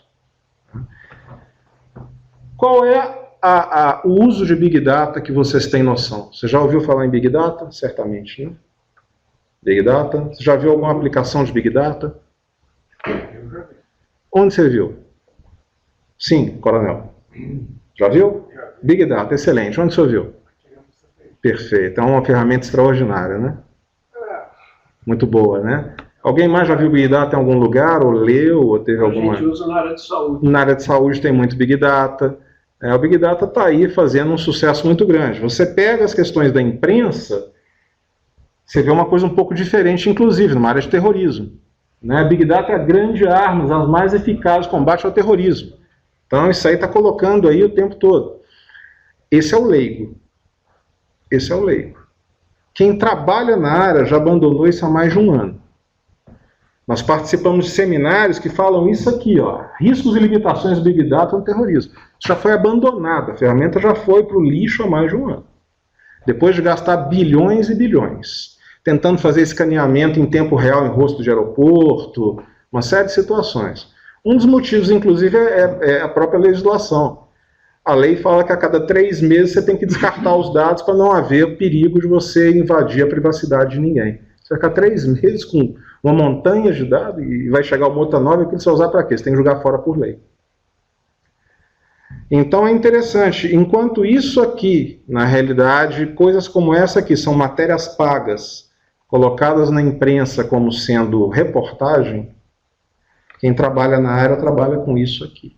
Qual é o uso de Big Data que vocês têm noção? Você já ouviu falar em Big Data? Certamente, né? Big Data. Você já viu alguma aplicação de Big Data? Eu já vi. Onde você viu? Sim, coronel. Já viu? Big Data, excelente. Onde você viu? Perfeito. É uma ferramenta extraordinária, né? Muito boa, né? Alguém mais já viu Big Data em algum lugar, ou leu, ou teve alguma... A gente usa na área de saúde. Na área de saúde tem muito Big Data. O Big Data está aí fazendo um sucesso muito grande. Você pega as questões da imprensa, você vê uma coisa um pouco diferente, inclusive, numa área de terrorismo. Né? Big Data é a grande arma, as mais eficazes de combate ao terrorismo. Então isso aí está colocando aí o tempo todo. Esse é o leigo. Esse é o leigo. Quem trabalha na área já abandonou isso há mais de um ano. Nós participamos de seminários que falam isso aqui, ó, riscos e limitações do Big Data no terrorismo. Isso já foi abandonado, a ferramenta já foi para o lixo há mais de um ano. Depois de gastar bilhões e bilhões, tentando fazer escaneamento em tempo real em rosto de aeroporto, uma série de situações. Um dos motivos, inclusive, é a própria legislação. A lei fala que a cada 3 meses você tem que descartar os dados para não haver perigo de você invadir a privacidade de ninguém. Você vai ficar 3 meses com uma montanha de dados e vai chegar uma outra nova e você vai usar para quê? Você tem que jogar fora por lei. Então é interessante, enquanto isso aqui, na realidade, coisas como essa aqui são matérias pagas, colocadas na imprensa como sendo reportagem, quem trabalha na área trabalha com isso aqui.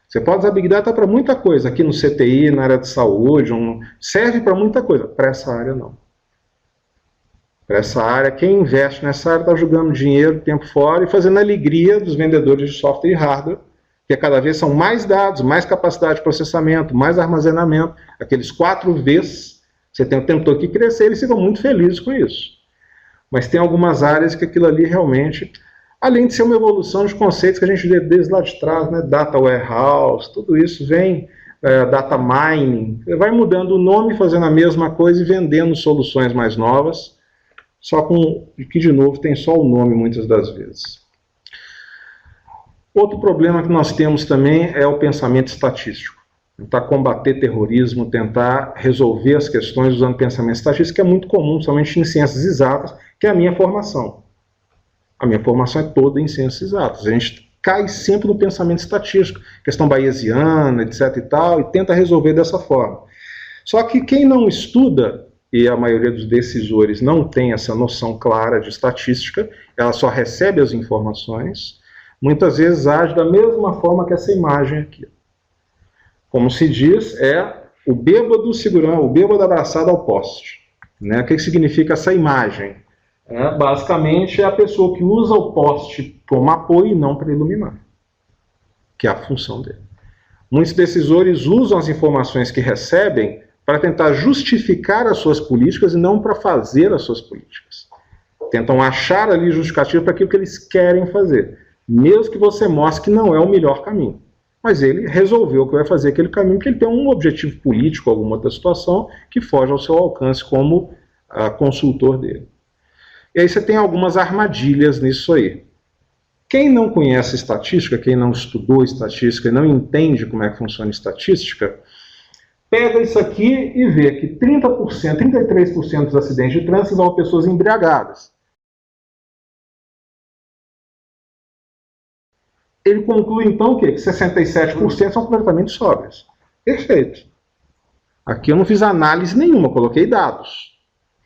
Você pode usar Big Data para muita coisa, aqui no CTI, na área de saúde, serve para muita coisa, para essa área não. Para essa área, quem investe nessa área está jogando dinheiro, tempo fora e fazendo a alegria dos vendedores de software e hardware, que cada vez são mais dados, mais capacidade de processamento, mais armazenamento, aqueles 4 Vs, você tem o tempo todo que crescer, eles ficam muito felizes com isso. Mas tem algumas áreas que aquilo ali realmente, além de ser uma evolução de conceitos que a gente vê desde lá de trás, né, data warehouse, tudo isso vem, data mining, vai mudando o nome, fazendo a mesma coisa e vendendo soluções mais novas, só que, de novo, tem só o nome muitas das vezes. Outro problema que nós temos também é o pensamento estatístico. Tentar combater terrorismo, tentar resolver as questões usando pensamento estatístico, que é muito comum, somente em ciências exatas, que é a minha formação. A minha formação é toda em ciências exatas. A gente cai sempre no pensamento estatístico, questão bayesiana, etc. e tal, e tenta resolver dessa forma. Só que quem não estuda, e a maioria dos decisores não tem essa noção clara de estatística, ela só recebe as informações, muitas vezes age da mesma forma que essa imagem aqui. Como se diz, é o bêbado segurando, o bêbado abraçado ao poste. Né? O que significa essa imagem? Basicamente é a pessoa que usa o poste como apoio e não para iluminar, que é a função dele. Muitos decisores usam as informações que recebem para tentar justificar as suas políticas e não para fazer as suas políticas. Tentam achar ali justificativa para aquilo que eles querem fazer, mesmo que você mostre que não é o melhor caminho. Mas ele resolveu que vai fazer aquele caminho porque ele tem um objetivo político, alguma outra situação, que foge ao seu alcance como consultor dele. E aí você tem algumas armadilhas nisso aí. Quem não conhece estatística, quem não estudou estatística e não entende como é que funciona estatística, pega isso aqui e vê que 30%, 33% dos acidentes de trânsito envolvem pessoas embriagadas. Ele conclui, então, o quê? Que 67% são completamente sóbrios. Perfeito. Aqui eu não fiz análise nenhuma, coloquei dados.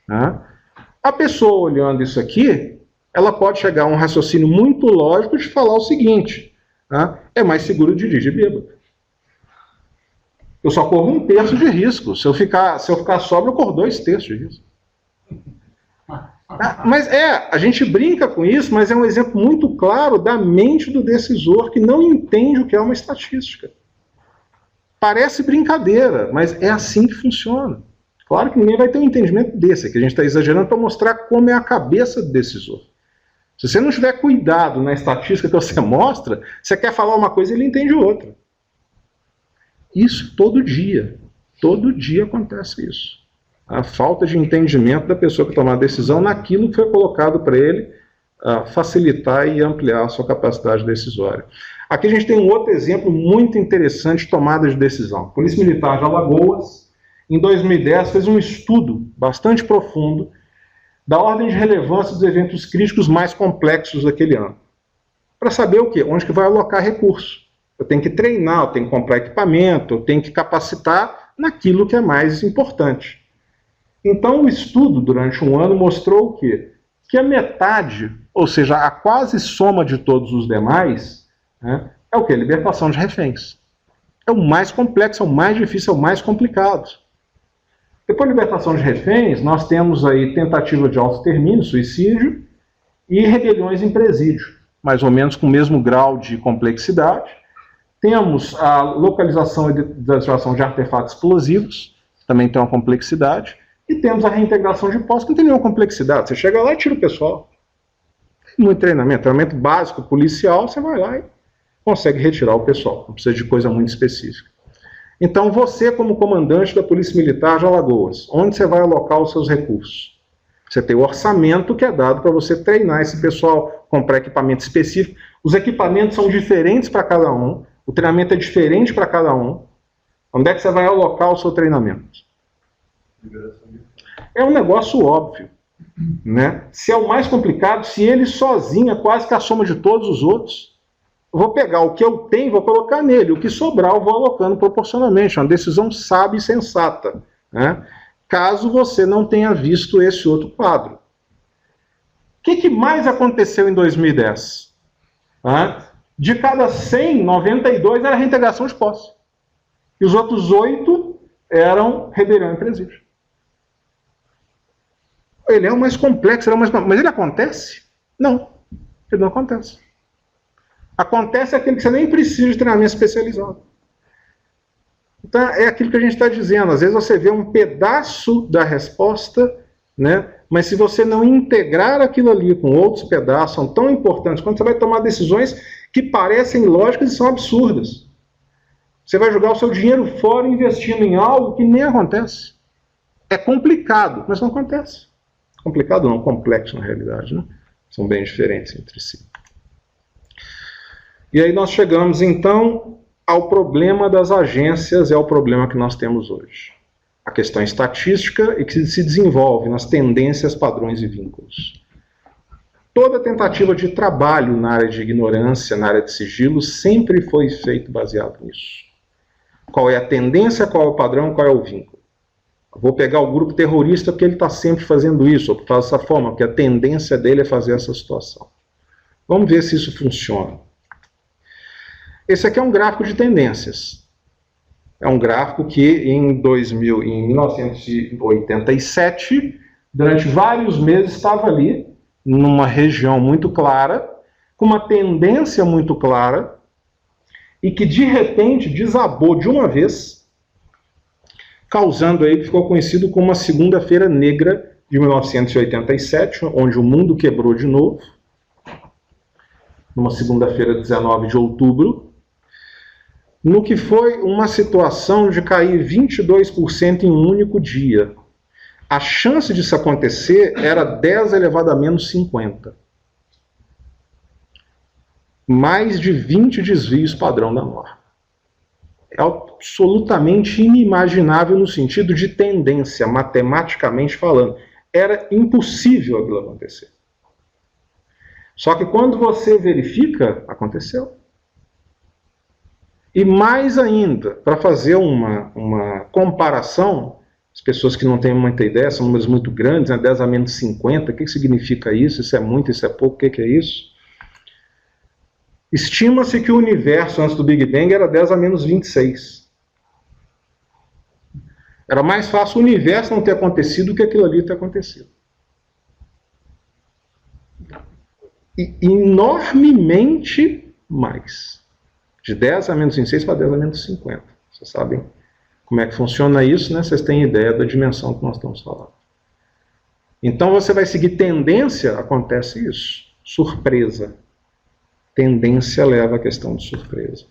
Né? A pessoa olhando isso aqui, ela pode chegar a um raciocínio muito lógico de falar o seguinte, né? É mais seguro dirigir bêbado. Eu só corro 1/3 de risco. Se eu ficar sóbrio, eu corro 2/3 de risco. Mas a gente brinca com isso, mas é um exemplo muito claro da mente do decisor que não entende o que é uma estatística. Parece brincadeira, mas é assim que funciona. Claro que ninguém vai ter um entendimento desse, aqui a gente está exagerando para mostrar como é a cabeça do decisor. Se você não tiver cuidado na estatística que você mostra, você quer falar uma coisa e ele entende outra. Isso todo dia acontece isso. A falta de entendimento da pessoa que tomar a decisão naquilo que foi colocado para ele facilitar e ampliar a sua capacidade decisória. Aqui a gente tem um outro exemplo muito interessante de tomada de decisão. A Polícia Militar de Alagoas, em 2010, fez um estudo bastante profundo da ordem de relevância dos eventos críticos mais complexos daquele ano. Para saber o quê? Onde que vai alocar recurso. Eu tenho que treinar, eu tenho que comprar equipamento, eu tenho que capacitar naquilo que é mais importante. Então, o estudo, durante um ano, mostrou o quê? Que a metade, ou seja, a quase soma de todos os demais, né, é o quê? Libertação de reféns. É o mais complexo, é o mais difícil, é o mais complicado. Depois da libertação de reféns, nós temos aí tentativa de autoextermínio, suicídio, e rebeliões em presídio, mais ou menos com o mesmo grau de complexidade. Temos a localização e desativação de artefatos explosivos, também tem uma complexidade. E temos a reintegração de posse, que não tem nenhuma complexidade. Você chega lá e tira o pessoal. Muito treinamento básico policial, você vai lá e consegue retirar o pessoal. Não precisa de coisa muito específica. Então, você, como comandante da Polícia Militar de Alagoas, onde você vai alocar os seus recursos? Você tem o orçamento que é dado para você treinar esse pessoal, comprar equipamento específico. Os equipamentos são diferentes para cada um. O treinamento é diferente para cada um. Onde é que você vai alocar o seu treinamento? É um negócio óbvio. Né? Se é o mais complicado, se ele sozinho é quase que a soma de todos os outros, eu vou pegar o que eu tenho e vou colocar nele. O que sobrar eu vou alocando proporcionalmente. É uma decisão sábia e sensata. Né? Caso você não tenha visto esse outro quadro. O que mais aconteceu em 2010? De cada 100, 92 era reintegração de posse. E os outros 8 eram rebelião em presídio. Ele é o mais complexo, mas ele acontece? Não, ele não acontece. Acontece aquele que você nem precisa de treinamento especializado. Então, é aquilo que a gente está dizendo. Às vezes você vê um pedaço da resposta, né? Mas se você não integrar aquilo ali com outros pedaços, são tão importantes, quando você vai tomar decisões que parecem lógicas e são absurdas. Você vai jogar o seu dinheiro fora investindo em algo que nem acontece. É complicado, mas não acontece. Complicado não, complexo na realidade, né? São bem diferentes entre si. E aí nós chegamos, então, ao problema das agências, é o problema que nós temos hoje. A questão estatística e que se desenvolve nas tendências, padrões e vínculos. Toda tentativa de trabalho na área de ignorância, na área de sigilo, sempre foi feito baseado nisso. Qual é a tendência, qual é o padrão, qual é o vínculo. Vou pegar o grupo terrorista porque ele está sempre fazendo isso, ou porque faz dessa forma, porque a tendência dele é fazer essa situação. Vamos ver se isso funciona. Esse aqui é um gráfico de tendências. É um gráfico que em 1987, durante vários meses, estava ali, numa região muito clara, com uma tendência muito clara, e que de repente desabou de uma vez, causando aí o que ficou conhecido como a Segunda-feira Negra de 1987, onde o mundo quebrou de novo, numa segunda-feira, 19 de outubro, no que foi uma situação de cair 22% em um único dia. A chance disso acontecer era 10 elevado a menos 50. Mais de 20 desvios padrão da norma. É absolutamente inimaginável no sentido de tendência, matematicamente falando. Era impossível aquilo acontecer. Só que quando você verifica, aconteceu. E mais ainda, para fazer uma comparação, as pessoas que não têm muita ideia, são números muito grandes, né? 10 a menos 50, o que significa isso? Isso é muito, isso é pouco, o que é isso? Estima-se que o universo antes do Big Bang era 10 a menos 26. Era mais fácil o universo não ter acontecido do que aquilo ali ter acontecido. E enormemente mais. De 10 a menos 26 para 10 a menos 50. Vocês sabem como é que funciona isso, né? Vocês têm ideia da dimensão que nós estamos falando. Então você vai seguir tendência, acontece isso. Surpresa. Tendência leva à questão de surpresa.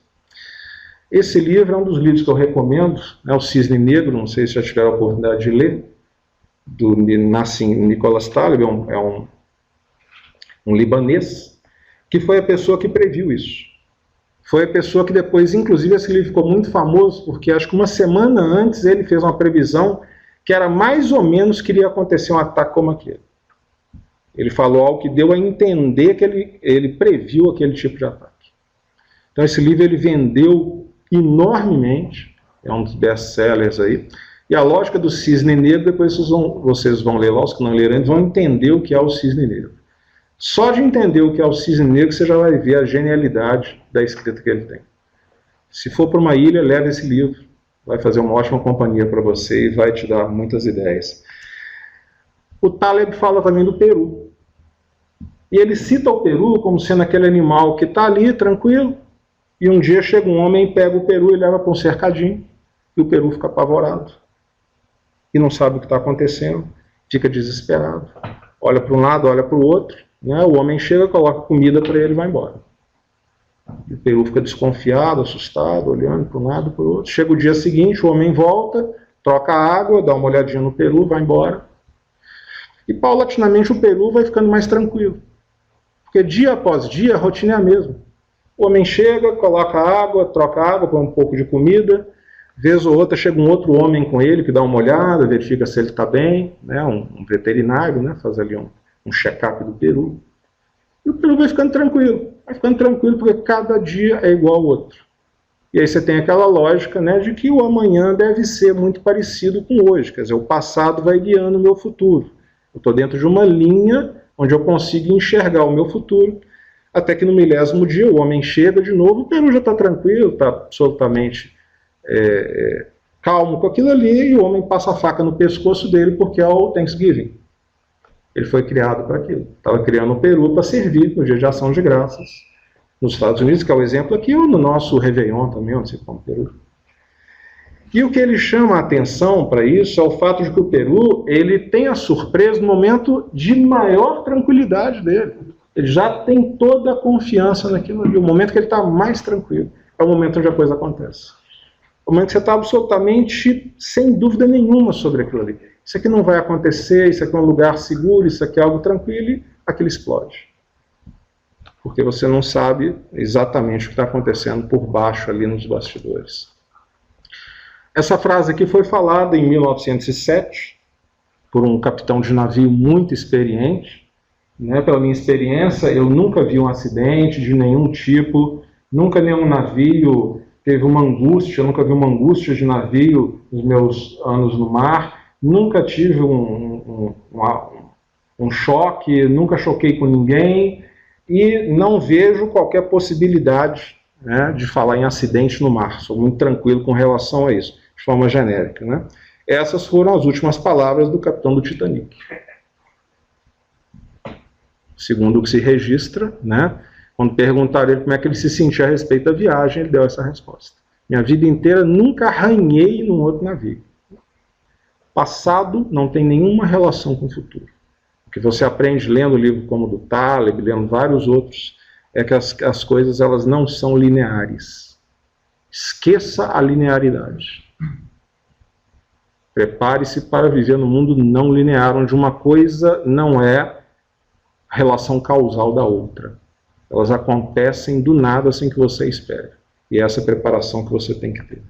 Esse livro é um dos livros que eu recomendo, é o Cisne Negro, não sei se já tiveram a oportunidade de ler, do Nassim Nicholas Taleb, é um libanês, que foi a pessoa que previu isso. Foi a pessoa que depois, inclusive, esse livro ficou muito famoso, porque acho que uma semana antes ele fez uma previsão que era mais ou menos que iria acontecer um ataque como aquele. Ele falou algo que deu a entender que ele previu aquele tipo de ataque. Então esse livro ele vendeu enormemente, é um dos best-sellers aí, e a lógica do cisne negro, depois vocês vão ler lá, os que não leram, vão entender o que é o cisne negro. Só de entender o que é o cisne negro, você já vai ver a genialidade da escrita que ele tem. Se for para uma ilha, leve esse livro, vai fazer uma ótima companhia para você e vai te dar muitas ideias. O Taleb fala também do Peru. E ele cita o Peru como sendo aquele animal que está ali, tranquilo, e um dia chega um homem e pega o peru e leva para um cercadinho, e o peru fica apavorado. E não sabe o que está acontecendo, fica desesperado. Olha para um lado, olha para o outro, né? O homem chega, coloca comida para ele e vai embora. E o peru fica desconfiado, assustado, olhando para um lado e para o outro. Chega o dia seguinte, o homem volta, troca a água, dá uma olhadinha no peru, vai embora. E paulatinamente o peru vai ficando mais tranquilo. Porque dia após dia a rotina é a mesma. O homem chega, coloca água, troca água, põe um pouco de comida, vez ou outra chega um outro homem com ele que dá uma olhada, verifica se ele está bem, né, um veterinário, né, faz ali um check-up do peru. E o peru vai ficando tranquilo porque cada dia é igual ao outro. E aí você tem aquela lógica, né, de que o amanhã deve ser muito parecido com hoje, quer dizer, o passado vai guiando o meu futuro. Eu estou dentro de uma linha onde eu consigo enxergar o meu futuro, até que no 10º dia o homem chega de novo, o peru já está tranquilo, está absolutamente calmo com aquilo ali, e o homem passa a faca no pescoço dele porque é o Thanksgiving. Ele foi criado para aquilo. Estava criando o peru para servir no dia de ação de graças nos Estados Unidos, que é o exemplo aqui, ou no nosso Réveillon também, onde se come peru. E o que ele chama a atenção para isso é o fato de que o peru ele tem a surpresa no momento de maior tranquilidade dele. Ele já tem toda a confiança naquilo ali. O momento que ele está mais tranquilo é o momento onde a coisa acontece. O momento que você está absolutamente sem dúvida nenhuma sobre aquilo ali. Isso aqui não vai acontecer, isso aqui é um lugar seguro, isso aqui é algo tranquilo, e aquilo explode. Porque você não sabe exatamente o que está acontecendo por baixo ali nos bastidores. Essa frase aqui foi falada em 1907 por um capitão de navio muito experiente. Né? Pela minha experiência, eu nunca vi um acidente de nenhum tipo, nunca nenhum navio teve uma angústia, eu nunca vi uma angústia de navio nos meus anos no mar, nunca tive um choque, nunca choquei com ninguém e não vejo qualquer possibilidade, né, de falar em acidente no mar. Sou muito tranquilo com relação a isso, de forma genérica. Né? Essas foram as últimas palavras do capitão do Titanic. Segundo o que se registra, né, quando perguntaram ele como é que ele se sentia a respeito da viagem, ele deu essa resposta. Minha vida inteira nunca arranhei num outro navio. Passado não tem nenhuma relação com o futuro. O que você aprende lendo livro como o do Taleb, lendo vários outros, é que as coisas elas não são lineares. Esqueça a linearidade. Prepare-se para viver no mundo não linear, onde uma coisa não é relação causal da outra. Elas acontecem do nada sem que você espere. E essa é a preparação que você tem que ter.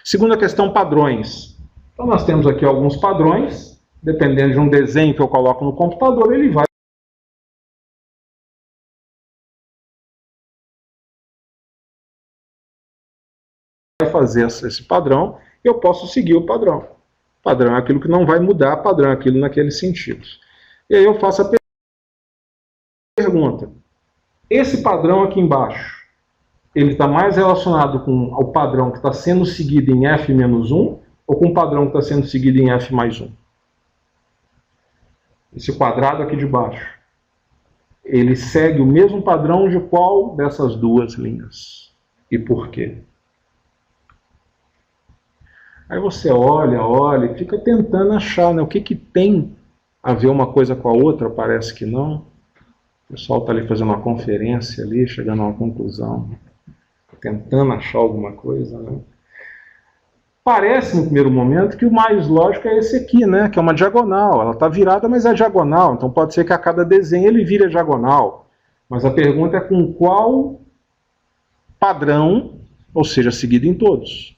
Segunda questão, padrões. Então nós temos aqui alguns padrões. Dependendo de um desenho que eu coloco no computador, ele vai fazer esse padrão, eu posso seguir o padrão. Padrão é aquilo que não vai mudar, padrão é aquilo naquele sentido. E aí eu faço a pergunta. Esse padrão aqui embaixo, ele está mais relacionado com o padrão que está sendo seguido em F-1 ou com o padrão que está sendo seguido em F mais 1? Esse quadrado aqui de baixo, ele segue o mesmo padrão de qual dessas duas linhas? E por quê? Aí você olha e fica tentando achar, né, o que tem a ver uma coisa com a outra, parece que não. O pessoal está ali fazendo uma conferência ali, chegando a uma conclusão, tentando achar alguma coisa, né? Parece, no primeiro momento, que o mais lógico é esse aqui, né? Que é uma diagonal. Ela está virada, mas é diagonal. Então pode ser que a cada desenho ele vire a diagonal. Mas a pergunta é com qual padrão, ou seja, seguido em todos.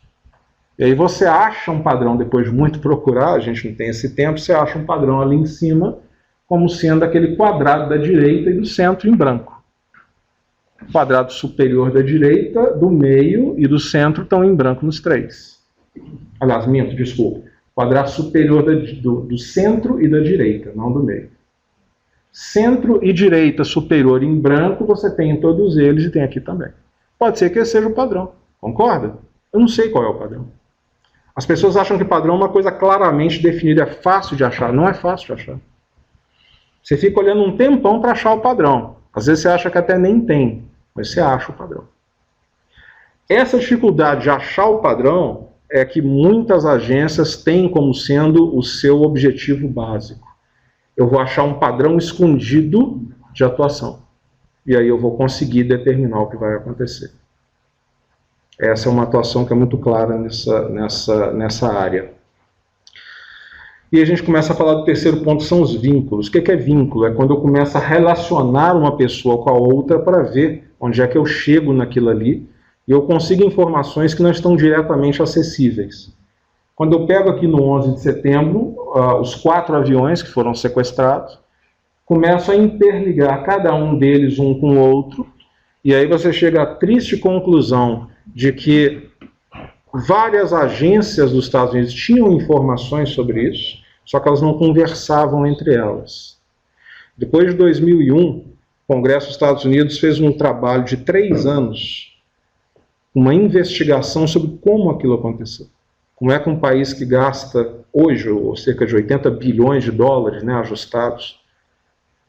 E aí você acha um padrão, depois de muito procurar, a gente não tem esse tempo, você acha um padrão ali em cima, como sendo aquele quadrado da direita e do centro em branco. O quadrado superior da direita, do meio e do centro estão em branco nos três. Aliás, minto, desculpa. Quadrado superior do centro e da direita, não do meio. Centro e direita superior em branco você tem em todos eles e tem aqui também. Pode ser que esse seja o padrão. Concorda? Eu não sei qual é o padrão. As pessoas acham que padrão é uma coisa claramente definida, é fácil de achar. Não é fácil de achar. Você fica olhando um tempão para achar o padrão. Às vezes você acha que até nem tem, mas você acha o padrão. Essa dificuldade de achar o padrão é que muitas agências têm como sendo o seu objetivo básico. Eu vou achar um padrão escondido de atuação. E aí eu vou conseguir determinar o que vai acontecer. Essa é uma atuação que é muito clara nessa área. E a gente começa a falar do terceiro ponto, são os vínculos. O que é vínculo? É quando eu começo a relacionar uma pessoa com a outra para ver onde é que eu chego naquilo ali e eu consigo informações que não estão diretamente acessíveis. Quando eu pego aqui no 11 de setembro, os 4 aviões que foram sequestrados, começo a interligar cada um deles um com o outro, e aí você chega à triste conclusão de que várias agências dos Estados Unidos tinham informações sobre isso, só que elas não conversavam entre elas. Depois de 2001, o Congresso dos Estados Unidos fez um trabalho de 3 anos, uma investigação sobre como aquilo aconteceu. Como é que um país que gasta hoje cerca de 80 bilhões de dólares, né, ajustados,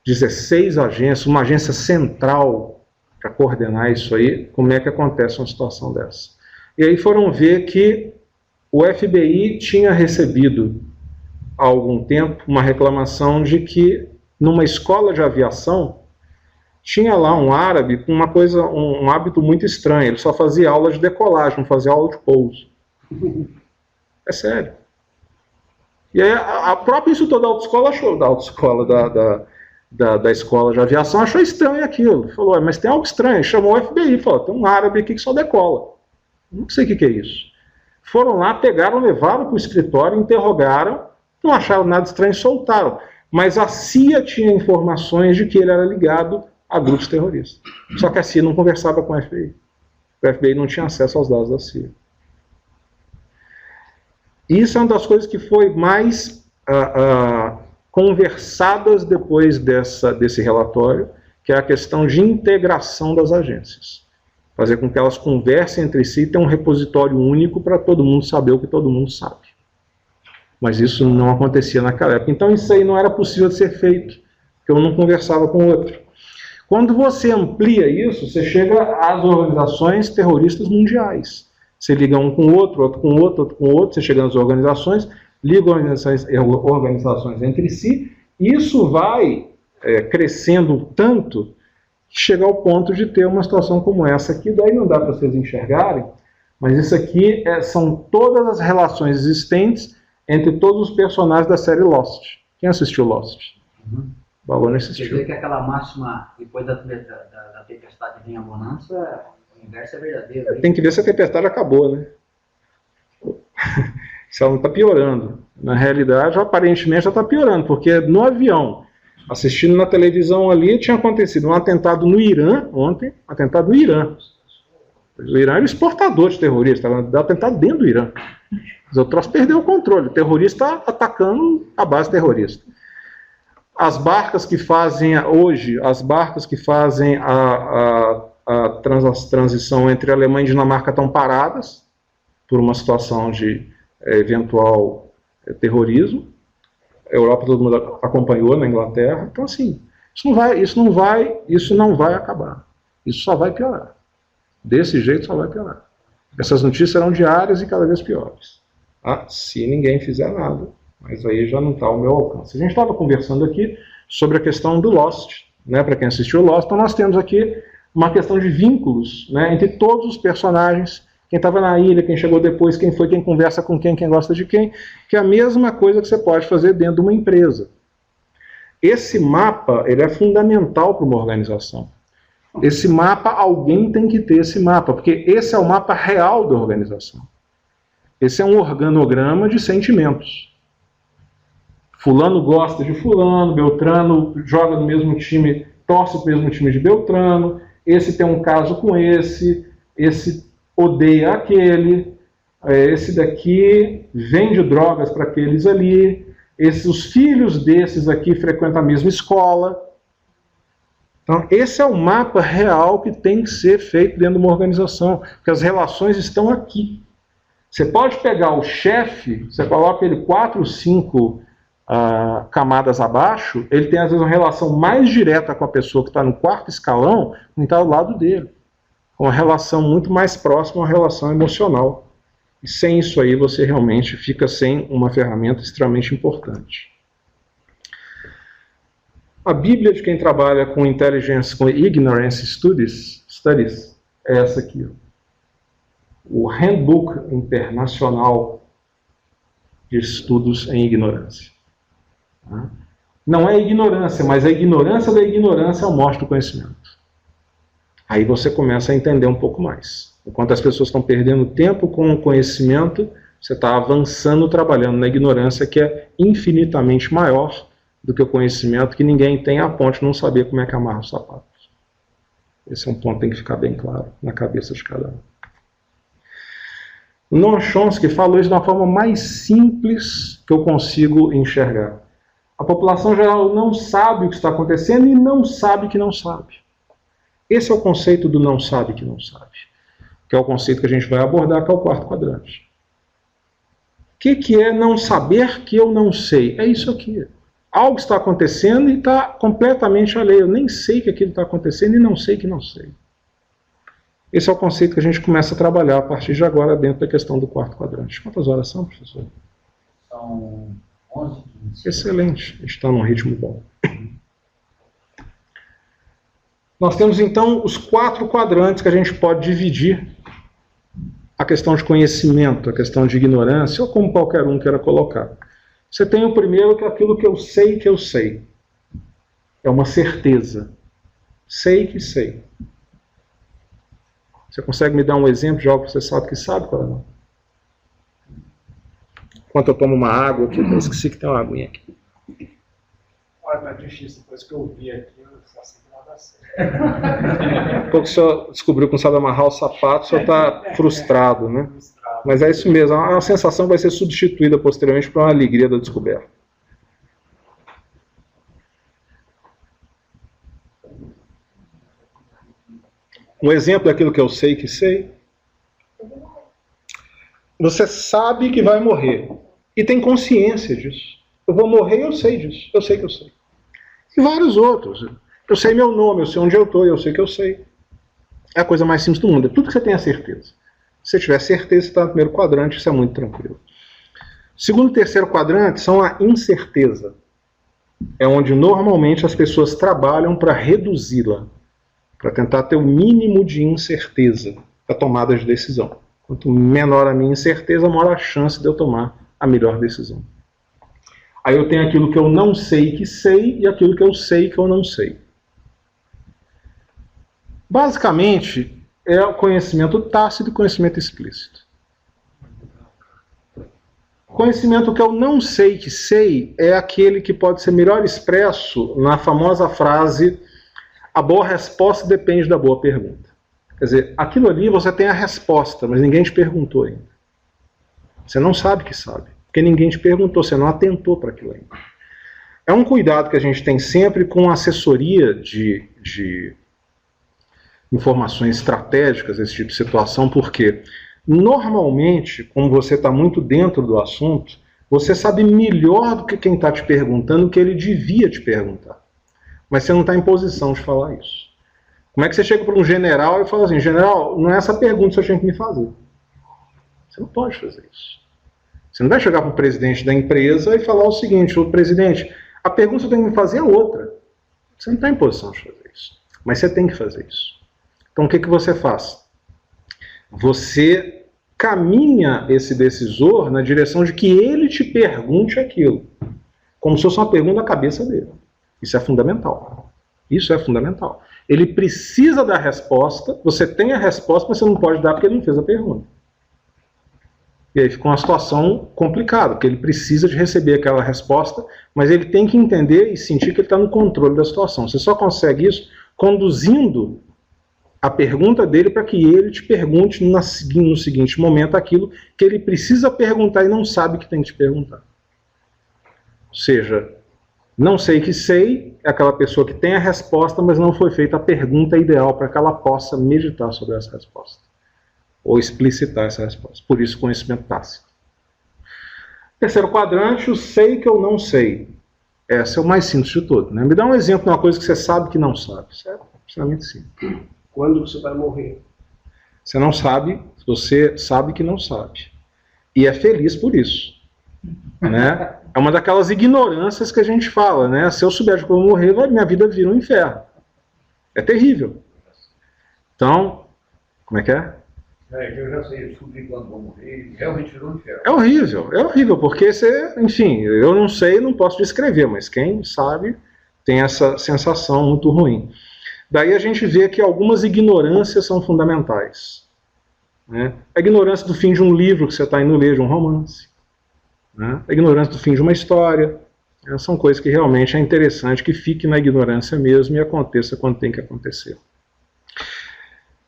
16 agências, uma agência central para coordenar isso aí, como é que acontece uma situação dessa? E aí foram ver que o FBI tinha recebido há algum tempo uma reclamação de que numa escola de aviação tinha lá um árabe com um hábito muito estranho. Ele só fazia aula de decolagem, não fazia aula de pouso. É sério. E aí a própria instrutora da autoescola achou, da escola de aviação, achou estranho aquilo. Falou, mas tem algo estranho. Chamou o FBI, falou, tem um árabe aqui que só decola. Não sei o que é isso. Foram lá, pegaram, levaram para o escritório, interrogaram, não acharam nada estranho e soltaram. Mas a CIA tinha informações de que ele era ligado a grupos terroristas. Só que a CIA não conversava com o FBI. O FBI não tinha acesso aos dados da CIA. Isso é uma das coisas que foi mais conversadas depois desse relatório, que é a questão de integração das agências. Fazer com que elas conversem entre si e tenham um repositório único para todo mundo saber o que todo mundo sabe. Mas isso não acontecia naquela época. Então isso aí não era possível de ser feito, porque um não conversava com o outro. Quando você amplia isso, você chega às organizações terroristas mundiais. Você liga um com o outro, outro com o outro, outro com o outro, você chega nas organizações, liga organizações entre si, e isso vai crescendo tanto que chega ao ponto de ter uma situação como essa aqui. Daí não dá para vocês enxergarem, mas isso aqui são todas as relações existentes entre todos os personagens da série Lost. Quem assistiu Lost? Uhum. O Balone assistiu. Quer dizer que aquela máxima, depois da tempestade vem a bonança, o inverso é verdadeiro. Hein? Tem que ver se a tempestade acabou, né? Se ela não está piorando. Na realidade, aparentemente, ela está piorando, porque no avião, assistindo na televisão ali, tinha acontecido um atentado no Irã, ontem, atentado no Irã. O Irã era exportador de terroristas, dá para tentar dentro do Irã. Os outros perderam o controle. O terrorista está atacando a base terrorista. As barcas que fazem hoje, as barcas que fazem a transição entre Alemanha e Dinamarca estão paradas por uma situação de eventual terrorismo. A Europa todo mundo acompanhou na Inglaterra. Então, assim, isso não vai acabar. Isso só vai piorar. Desse jeito só vai piorar. Essas notícias serão diárias e cada vez piores. Se ninguém fizer nada. Mas aí já não está ao meu alcance. A gente estava conversando aqui sobre a questão do Lost, né? Para quem assistiu Lost, então nós temos aqui uma questão de vínculos, né, entre todos os personagens, quem estava na ilha, quem chegou depois, quem foi, quem conversa com quem gosta de quem, que é a mesma coisa que você pode fazer dentro de uma empresa. Esse mapa, ele é fundamental para uma organização. Esse mapa, alguém tem que ter esse mapa, porque esse é o mapa real da organização. Esse é um organograma de sentimentos. Fulano gosta de fulano, Beltrano joga no mesmo time, torce para o mesmo time de Beltrano, esse tem um caso com esse odeia aquele, esse daqui vende drogas para aqueles ali, os filhos desses aqui frequentam a mesma escola. Então, esse é o mapa real que tem que ser feito dentro de uma organização, porque as relações estão aqui. Você pode pegar o chefe, você coloca ele 4 ou 5 camadas abaixo, ele tem às vezes uma relação mais direta com a pessoa que está no 4º escalão, que está ao lado dele. Uma relação muito mais próxima, uma relação emocional. E sem isso aí você realmente fica sem uma ferramenta extremamente importante. A Bíblia de quem trabalha com Intelligence, com Ignorance Studies é essa aqui. O Handbook Internacional de Estudos em Ignorância. Não é ignorância, mas a ignorância da ignorância é o morte do conhecimento. Aí você começa a entender um pouco mais. Enquanto as pessoas estão perdendo tempo com o conhecimento, você está avançando trabalhando na ignorância, que é infinitamente maior do que o conhecimento, que ninguém tem a ponto de não saber como é que amarra os sapatos. Esse é um ponto que tem que ficar bem claro na cabeça de cada um. O Noam Chomsky falou isso de uma forma mais simples que eu consigo enxergar. A população geral não sabe o que está acontecendo e não sabe que não sabe. Esse é o conceito do não sabe que não sabe, que é o conceito que a gente vai abordar, que é o 4º quadrante. O que é não saber que eu não sei? É isso aqui. Algo está acontecendo e está completamente alheio. Eu nem sei que aquilo está acontecendo e não sei que não sei. Esse é o conceito que a gente começa a trabalhar a partir de agora dentro da questão do 4º quadrante. Quantas horas são, professor? São 11, 15. Excelente, a gente está num ritmo bom. Nós temos então os 4 quadrantes que a gente pode dividir a questão de conhecimento, a questão de ignorância, ou como qualquer um queira colocar. Você tem o primeiro, que é aquilo que eu sei. É uma certeza. Sei que sei. Você consegue me dar um exemplo de algo que você sabe que sabe, Coronel? Enquanto eu tomo uma água aqui, eu esqueci que tem uma aguinha aqui. Olha, mas difícil, depois que eu vi aqui, eu só sei que nada certo. Pouco o senhor descobriu que não sabe amarrar o sapato, o senhor está frustrado, né? Mas é isso mesmo, a sensação vai ser substituída posteriormente por uma alegria da descoberta. Um exemplo daquilo que eu sei que sei. Você sabe que vai morrer e tem consciência disso. Eu vou morrer e eu sei disso, eu sei que eu sei. E vários outros. Eu sei meu nome, eu sei onde eu estou, eu sei que eu sei. É a coisa mais simples do mundo, é tudo que você tem a certeza. Se você tiver certeza, você está no primeiro quadrante, isso é muito tranquilo. Segundo e terceiro quadrante são a incerteza. É onde normalmente as pessoas trabalham para reduzi-la, para tentar ter o mínimo de incerteza para tomada de decisão. Quanto menor a minha incerteza, maior a chance de eu tomar a melhor decisão. Aí eu tenho aquilo que eu não sei que sei e aquilo que eu sei que eu não sei. Basicamente, é o conhecimento tácito e conhecimento explícito. Conhecimento que eu não sei que sei é aquele que pode ser melhor expresso na famosa frase: a boa resposta depende da boa pergunta. Quer dizer, aquilo ali você tem a resposta, mas ninguém te perguntou ainda. Você não sabe que sabe, porque ninguém te perguntou, você não atentou para aquilo ainda. É um cuidado que a gente tem sempre com a assessoria de informações estratégicas, esse tipo de situação, porque normalmente, como você está muito dentro do assunto, você sabe melhor do que quem está te perguntando o que ele devia te perguntar. Mas você não está em posição de falar isso. Como é que você chega para um general e fala assim, general, não é essa pergunta que você tinha que me fazer. Você não pode fazer isso. Você não vai chegar para o presidente da empresa e falar o seguinte, ô presidente, a pergunta que você tem que me fazer é outra. Você não está em posição de fazer isso. Mas você tem que fazer isso. Então o que você faz? Você caminha esse decisor na direção de que ele te pergunte aquilo. Como se fosse uma pergunta da cabeça dele. Isso é fundamental. Isso é fundamental. Ele precisa da resposta, você tem a resposta, mas você não pode dar porque ele não fez a pergunta. E aí fica uma situação complicada, porque ele precisa de receber aquela resposta, mas ele tem que entender e sentir que ele está no controle da situação. Você só consegue isso conduzindo a pergunta dele para que ele te pergunte no seguinte momento aquilo que ele precisa perguntar e não sabe que tem que te perguntar. Ou seja, não sei que sei é aquela pessoa que tem a resposta, mas não foi feita a pergunta ideal para que ela possa meditar sobre essa resposta. Ou explicitar essa resposta. Por isso, conhecimento tácito. Terceiro quadrante, o sei que eu não sei. Esse é o mais simples de tudo. Né? Me dá um exemplo de uma coisa que você sabe que não sabe. Isso é absolutamente simples. Quando você vai morrer? Você não sabe, você sabe que não sabe. E é feliz por isso. Né? É uma daquelas ignorâncias que a gente fala. Né? Se eu souber de como eu vou morrer, minha vida vira um inferno. É terrível. Então, como é que é? Eu já sei, eu descobri quando vou morrer, realmente virou um inferno. É horrível, porque você, enfim, eu não sei, não posso descrever, mas quem sabe tem essa sensação muito ruim. Daí a gente vê que algumas ignorâncias são fundamentais. Né? A ignorância do fim de um livro que você está indo ler, de um romance. Né? A ignorância do fim de uma história. Né? São coisas que realmente é interessante que fique na ignorância mesmo e aconteça quando tem que acontecer.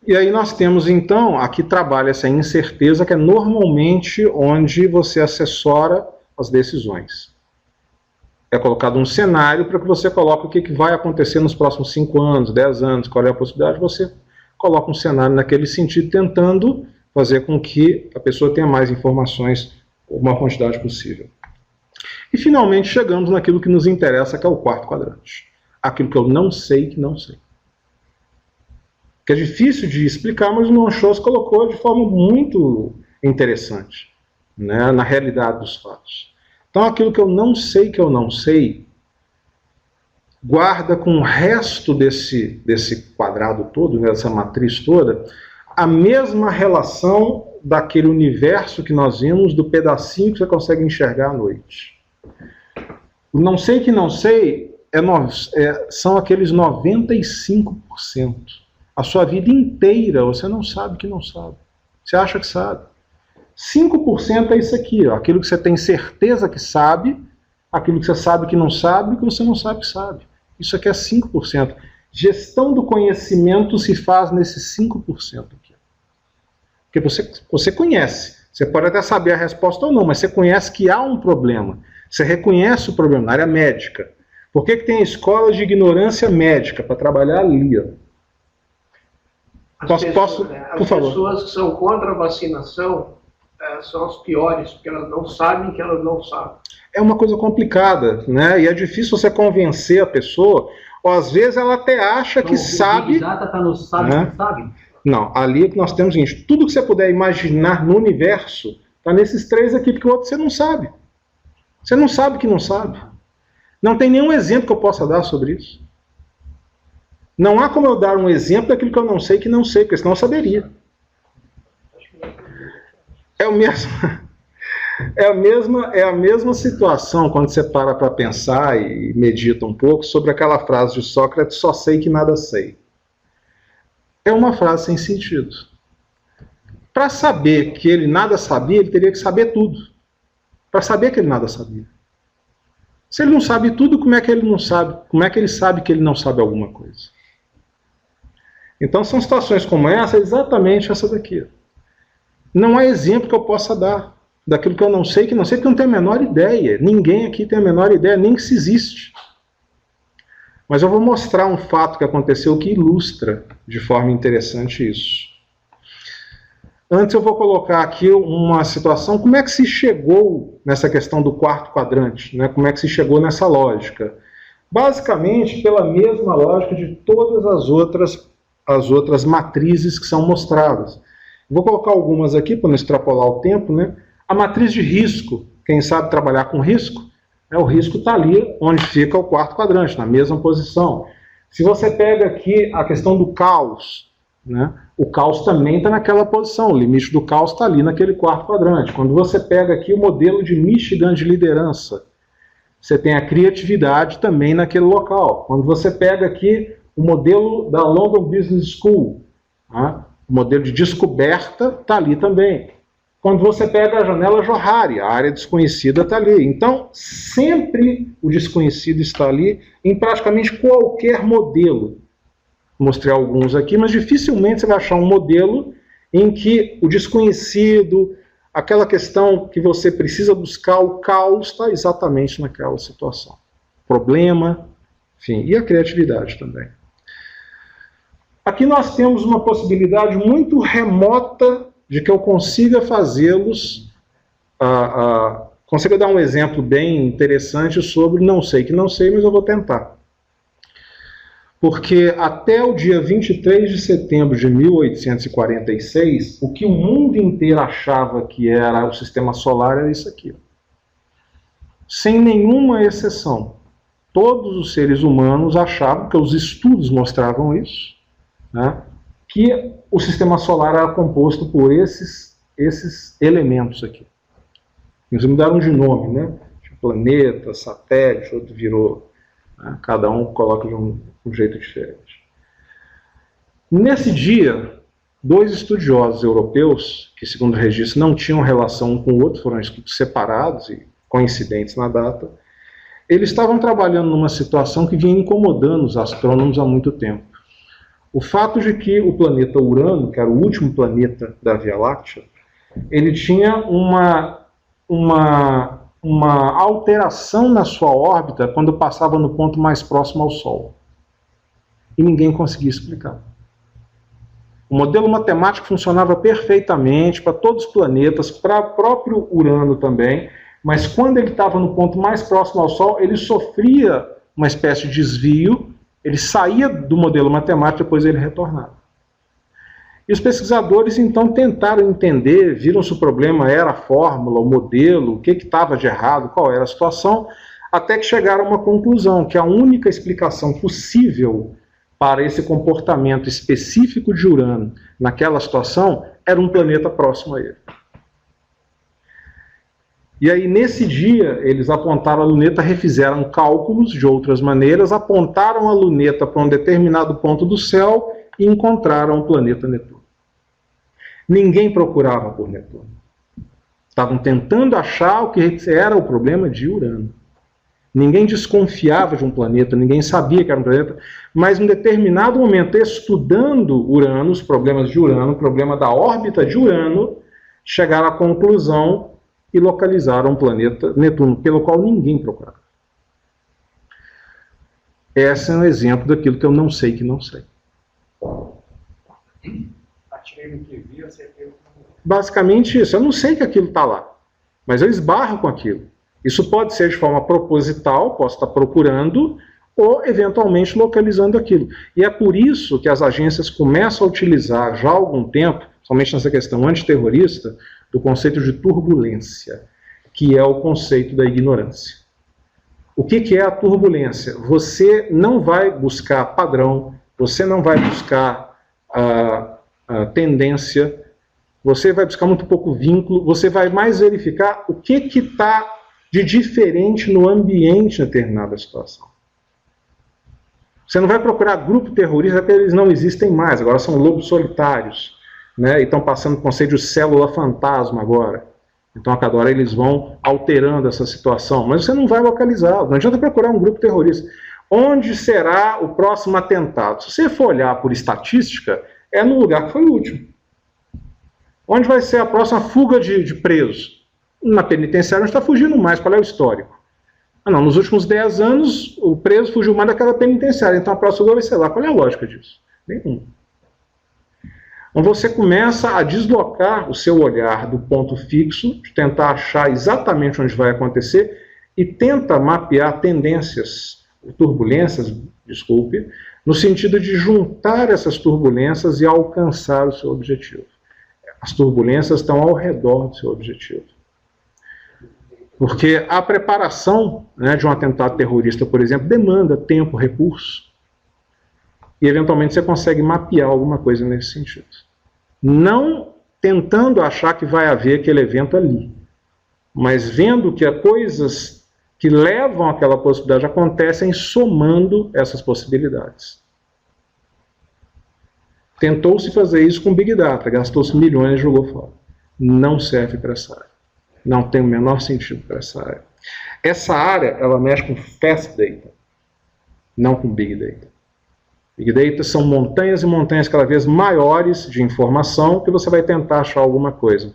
E aí nós temos, então, aqui trabalha essa incerteza, que é normalmente onde você assessora as decisões. É colocado um cenário para que você coloque o que vai acontecer nos próximos 5 anos, 10 anos, qual é a possibilidade, você coloca um cenário naquele sentido, tentando fazer com que a pessoa tenha mais informações, ou uma quantidade possível. E finalmente chegamos naquilo que nos interessa, que é o quarto quadrante. Aquilo que eu não sei que não sei. Que é difícil de explicar, mas o Monchos colocou de forma muito interessante, né, na realidade dos fatos. Então, aquilo que eu não sei, guarda com o resto desse quadrado todo, né, dessa matriz toda, a mesma relação daquele universo que nós vimos, do pedacinho que você consegue enxergar à noite. O não sei que não sei são aqueles 95%. A sua vida inteira você não sabe que não sabe. Você acha que sabe. 5% é isso aqui, ó, aquilo que você tem certeza que sabe, aquilo que você sabe que não sabe, e que você não sabe que sabe. Isso aqui é 5%. Gestão do conhecimento se faz nesses 5% aqui. Porque você conhece. Você pode até saber a resposta ou não, mas você conhece que há um problema. Você reconhece o problema na área médica. Por que tem escolas de ignorância médica para trabalhar ali, ó? As por favor. Pessoas que são contra a vacinação são as piores, porque elas não sabem que elas não sabem. É uma coisa complicada, né? E é difícil você convencer a pessoa, ou às vezes ela até acha que sabe... Está no sabe, né? Sabe? Não, ali nós temos o seguinte, tudo que você puder imaginar no universo, está nesses 3 aqui, porque o outro você não sabe. Você não sabe que não sabe. Não tem nenhum exemplo que eu possa dar sobre isso. Não há como eu dar um exemplo daquilo que eu não sei que não sei, porque senão eu saberia. É a mesma situação quando você para pensar e medita um pouco sobre aquela frase de Sócrates, só sei que nada sei. É uma frase sem sentido. Para saber que ele nada sabia, ele teria que saber tudo. Para saber que ele nada sabia. Se ele não sabe tudo, como é que ele não sabe? Como é que ele sabe que ele não sabe alguma coisa? Então são situações como essa, exatamente essa daqui. Não há exemplo que eu possa dar daquilo que eu não sei, porque eu não tenho a menor ideia. Ninguém aqui tem a menor ideia, nem que se existe. Mas eu vou mostrar um fato que aconteceu que ilustra de forma interessante isso. Antes eu vou colocar aqui uma situação, como é que se chegou nessa questão do quarto quadrante, né? Como é que se chegou nessa lógica? Basicamente pela mesma lógica de todas as outras matrizes que são mostradas. Vou colocar algumas aqui para não extrapolar o tempo, né? A matriz de risco, quem sabe trabalhar com risco, o risco está ali onde fica o quarto quadrante, na mesma posição. Se você pega aqui a questão do caos, né? O caos também está naquela posição, o limite do caos está ali naquele quarto quadrante. Quando você pega aqui o modelo de Michigan de liderança, você tem a criatividade também naquele local. Quando você pega aqui o modelo da London Business School, né? O modelo de descoberta está ali também. Quando você pega a janela Johari, a área desconhecida está ali. Então, sempre o desconhecido está ali em praticamente qualquer modelo. Mostrei alguns aqui, mas dificilmente você vai achar um modelo em que o desconhecido, aquela questão que você precisa buscar, o caos, está exatamente naquela situação. Problema, enfim, e a criatividade também. Aqui nós temos uma possibilidade muito remota de que eu consiga fazê-los, consiga dar um exemplo bem interessante sobre não sei que não sei, mas eu vou tentar. Porque até o dia 23 de setembro de 1846, o que o mundo inteiro achava que era o sistema solar era isso aqui. Sem nenhuma exceção. Todos os seres humanos achavam, que os estudos mostravam isso, né, que o sistema solar era composto por esses elementos aqui. Eles mudaram de nome, né? Planeta, satélite, outro virou... Né? Cada um coloca de um jeito diferente. Nesse dia, dois estudiosos europeus, que segundo o registro não tinham relação um com o outro, foram estudos separados e coincidentes na data, eles estavam trabalhando numa situação que vinha incomodando os astrônomos há muito tempo. O fato de que o planeta Urano, que era o último planeta da Via Láctea, ele tinha uma alteração na sua órbita quando passava no ponto mais próximo ao Sol. E ninguém conseguia explicar. O modelo matemático funcionava perfeitamente para todos os planetas, para o próprio Urano também, mas quando ele estava no ponto mais próximo ao Sol, ele sofria uma espécie de desvio, ele saía do modelo matemático, depois ele retornava. E os pesquisadores então tentaram entender, viram se o problema era a fórmula, o modelo, o que estava de errado, qual era a situação, até que chegaram a uma conclusão, que a única explicação possível para esse comportamento específico de Urano naquela situação era um planeta próximo a ele. E aí, nesse dia, eles apontaram a luneta, refizeram cálculos de outras maneiras, apontaram a luneta para um determinado ponto do céu e encontraram o planeta Netuno. Ninguém procurava por Netuno. Estavam tentando achar o que era o problema de Urano. Ninguém desconfiava de um planeta, ninguém sabia que era um planeta, mas em um determinado momento, estudando Urano, os problemas de Urano, o problema da órbita de Urano, chegaram à conclusão e localizaram o planeta Netuno, pelo qual ninguém procurava. Esse é um exemplo daquilo que eu não sei que não sei. Basicamente isso, eu não sei que aquilo está lá, mas eu esbarro com aquilo. Isso pode ser de forma proposital, posso estar procurando, ou eventualmente localizando aquilo. E é por isso que as agências começam a utilizar já há algum tempo, somente nessa questão antiterrorista, do conceito de turbulência, que é o conceito da ignorância. O que é a turbulência? Você não vai buscar padrão, você não vai buscar a tendência, você vai buscar muito pouco vínculo, você vai mais verificar o que está de diferente no ambiente em determinada situação. Você não vai procurar grupo terrorista, porque eles não existem mais, agora são lobos solitários, né, e estão passando o conceito de célula fantasma agora. Então a cada hora eles vão alterando essa situação, mas você não vai localizar, não adianta procurar um grupo terrorista. Onde será o próximo atentado? Se você for olhar por estatística, é no lugar que foi o último. Onde vai ser a próxima fuga de presos? Na penitenciária onde está fugindo mais. Qual é o histórico? Ah, não, nos últimos 10 anos o preso fugiu mais daquela penitenciária, então a próxima vai ser lá. Qual é a lógica disso? Nenhum. Então você começa a deslocar o seu olhar do ponto fixo, de tentar achar exatamente onde vai acontecer e tenta mapear tendências, turbulências, desculpe, no sentido de juntar essas turbulências e alcançar o seu objetivo. As turbulências estão ao redor do seu objetivo. Porque a preparação, né, de um atentado terrorista, por exemplo, demanda tempo, recurso. E, eventualmente, você consegue mapear alguma coisa nesse sentido. Não tentando achar que vai haver aquele evento ali, mas vendo que as coisas que levam àquela possibilidade acontecem somando essas possibilidades. Tentou-se fazer isso com Big Data, gastou-se milhões e jogou fora. Não serve para essa área. Não tem o menor sentido para essa área. Essa área, ela mexe com Fast Data, não com Big Data. Big Data são montanhas e montanhas cada vez maiores de informação que você vai tentar achar alguma coisa.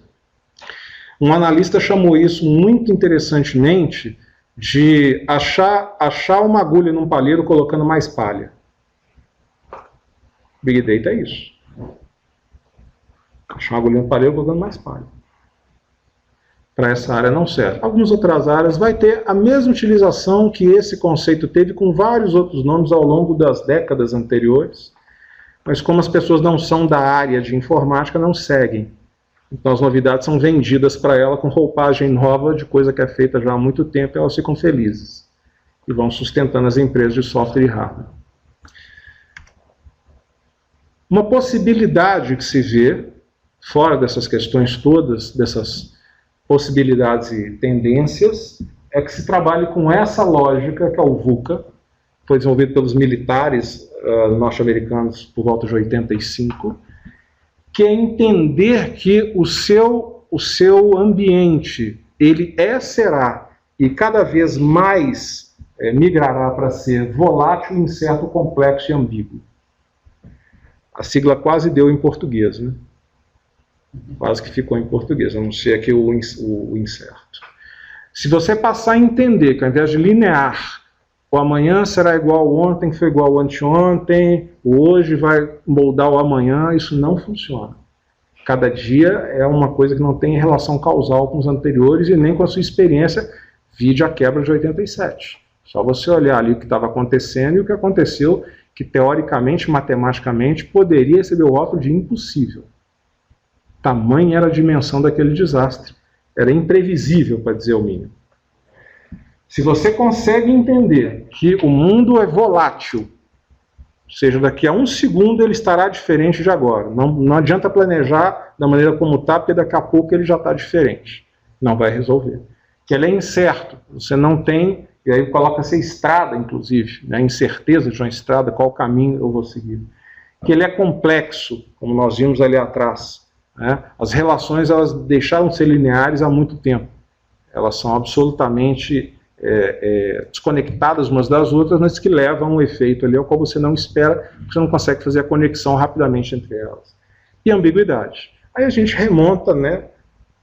Um analista chamou isso muito interessantemente de achar uma agulha num palheiro colocando mais palha. Big Data é isso. Achar uma agulha no palheiro colocando mais palha. Para essa área não serve. Algumas outras áreas vai ter a mesma utilização que esse conceito teve com vários outros nomes ao longo das décadas anteriores, mas como as pessoas não são da área de informática, não seguem. Então as novidades são vendidas para ela com roupagem nova de coisa que é feita já há muito tempo e elas ficam felizes. E vão sustentando as empresas de software e hardware. Uma possibilidade que se vê, fora dessas questões todas, dessas possibilidades e tendências, é que se trabalhe com essa lógica, que é o VUCA, foi desenvolvido pelos militares norte-americanos por volta de 85, que é entender que o seu ambiente, ele será, e cada vez mais migrará para ser volátil, incerto, complexo e ambíguo. A sigla quase deu em português, né? Quase que ficou em português, a não ser aqui o incerto. Se você passar a entender que ao invés de linear, o amanhã será igual ao ontem, que foi igual ao anteontem, o hoje vai moldar o amanhã, isso não funciona. Cada dia é uma coisa que não tem relação causal com os anteriores e nem com a sua experiência, vide a quebra de 87. Só você olhar ali o que estava acontecendo e o que aconteceu, que teoricamente, matematicamente, poderia receber o rótulo de impossível. Tamanha era a dimensão daquele desastre. Era imprevisível, para dizer o mínimo. Se você consegue entender que o mundo é volátil, ou seja, daqui a um segundo ele estará diferente de agora. Não adianta planejar da maneira como está, porque daqui a pouco ele já está diferente. Não vai resolver. Que ele é incerto, você não tem, e aí coloca-se a estrada, inclusive, né, a incerteza de uma estrada, qual caminho eu vou seguir. Que ele é complexo, como nós vimos ali atrás. Né? As relações elas deixaram de ser lineares há muito tempo. Elas são absolutamente desconectadas umas das outras, mas que levam a um efeito ali ao qual você não espera, você não consegue fazer a conexão rapidamente entre elas. E ambiguidade. Aí a gente remonta, né,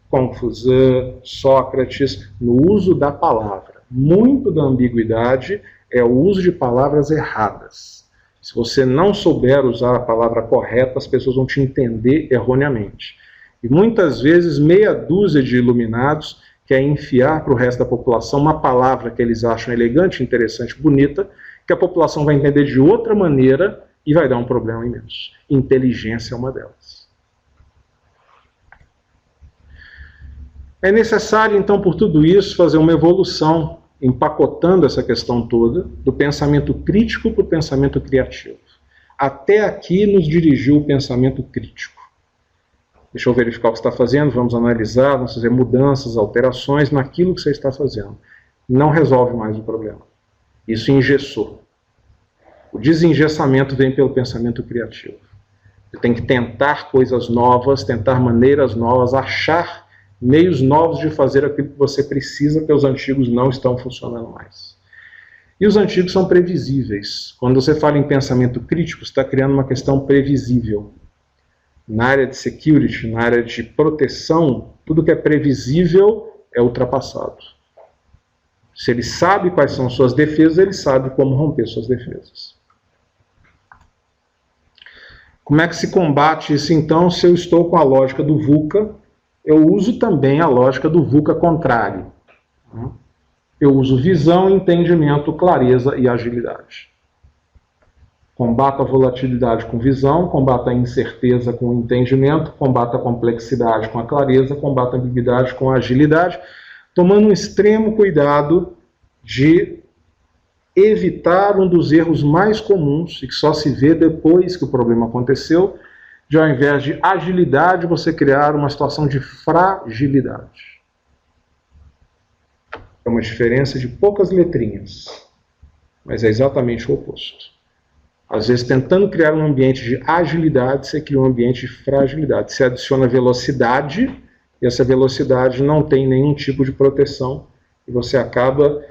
Confusão, Sócrates, no uso da palavra. Muito da ambiguidade é o uso de palavras erradas. Se você não souber usar a palavra correta, as pessoas vão te entender erroneamente. E muitas vezes meia dúzia de iluminados quer enfiar para o resto da população uma palavra que eles acham elegante, interessante, bonita, que a população vai entender de outra maneira e vai dar um problema imenso. Inteligência é uma delas. É necessário, então, por tudo isso, fazer uma evolução, empacotando essa questão toda, do pensamento crítico para o pensamento criativo. Até aqui nos dirigiu o pensamento crítico. Deixa eu verificar o que você está fazendo, vamos analisar, vamos fazer mudanças, alterações naquilo que você está fazendo. Não resolve mais o problema. Isso engessou. O desengessamento vem pelo pensamento criativo. Você tem que tentar coisas novas, tentar maneiras novas, achar meios novos de fazer aquilo que você precisa, porque os antigos não estão funcionando mais. E os antigos são previsíveis. Quando você fala em pensamento crítico, você está criando uma questão previsível. Na área de security, na área de proteção, tudo que é previsível é ultrapassado. Se ele sabe quais são suas defesas, ele sabe como romper suas defesas. Como é que se combate isso, então, se eu estou com a lógica do VUCA? Eu uso também a lógica do VUCA contrário. Eu uso visão, entendimento, clareza e agilidade. Combato a volatilidade com visão, combato a incerteza com entendimento, combato a complexidade com a clareza, combato a ambiguidade com a agilidade, tomando um extremo cuidado de evitar um dos erros mais comuns e que só se vê depois que o problema aconteceu, de ao invés de agilidade, você criar uma situação de fragilidade. É uma diferença de poucas letrinhas, mas é exatamente o oposto. Às vezes, tentando criar um ambiente de agilidade, você cria um ambiente de fragilidade. Você adiciona velocidade, e essa velocidade não tem nenhum tipo de proteção, e você acaba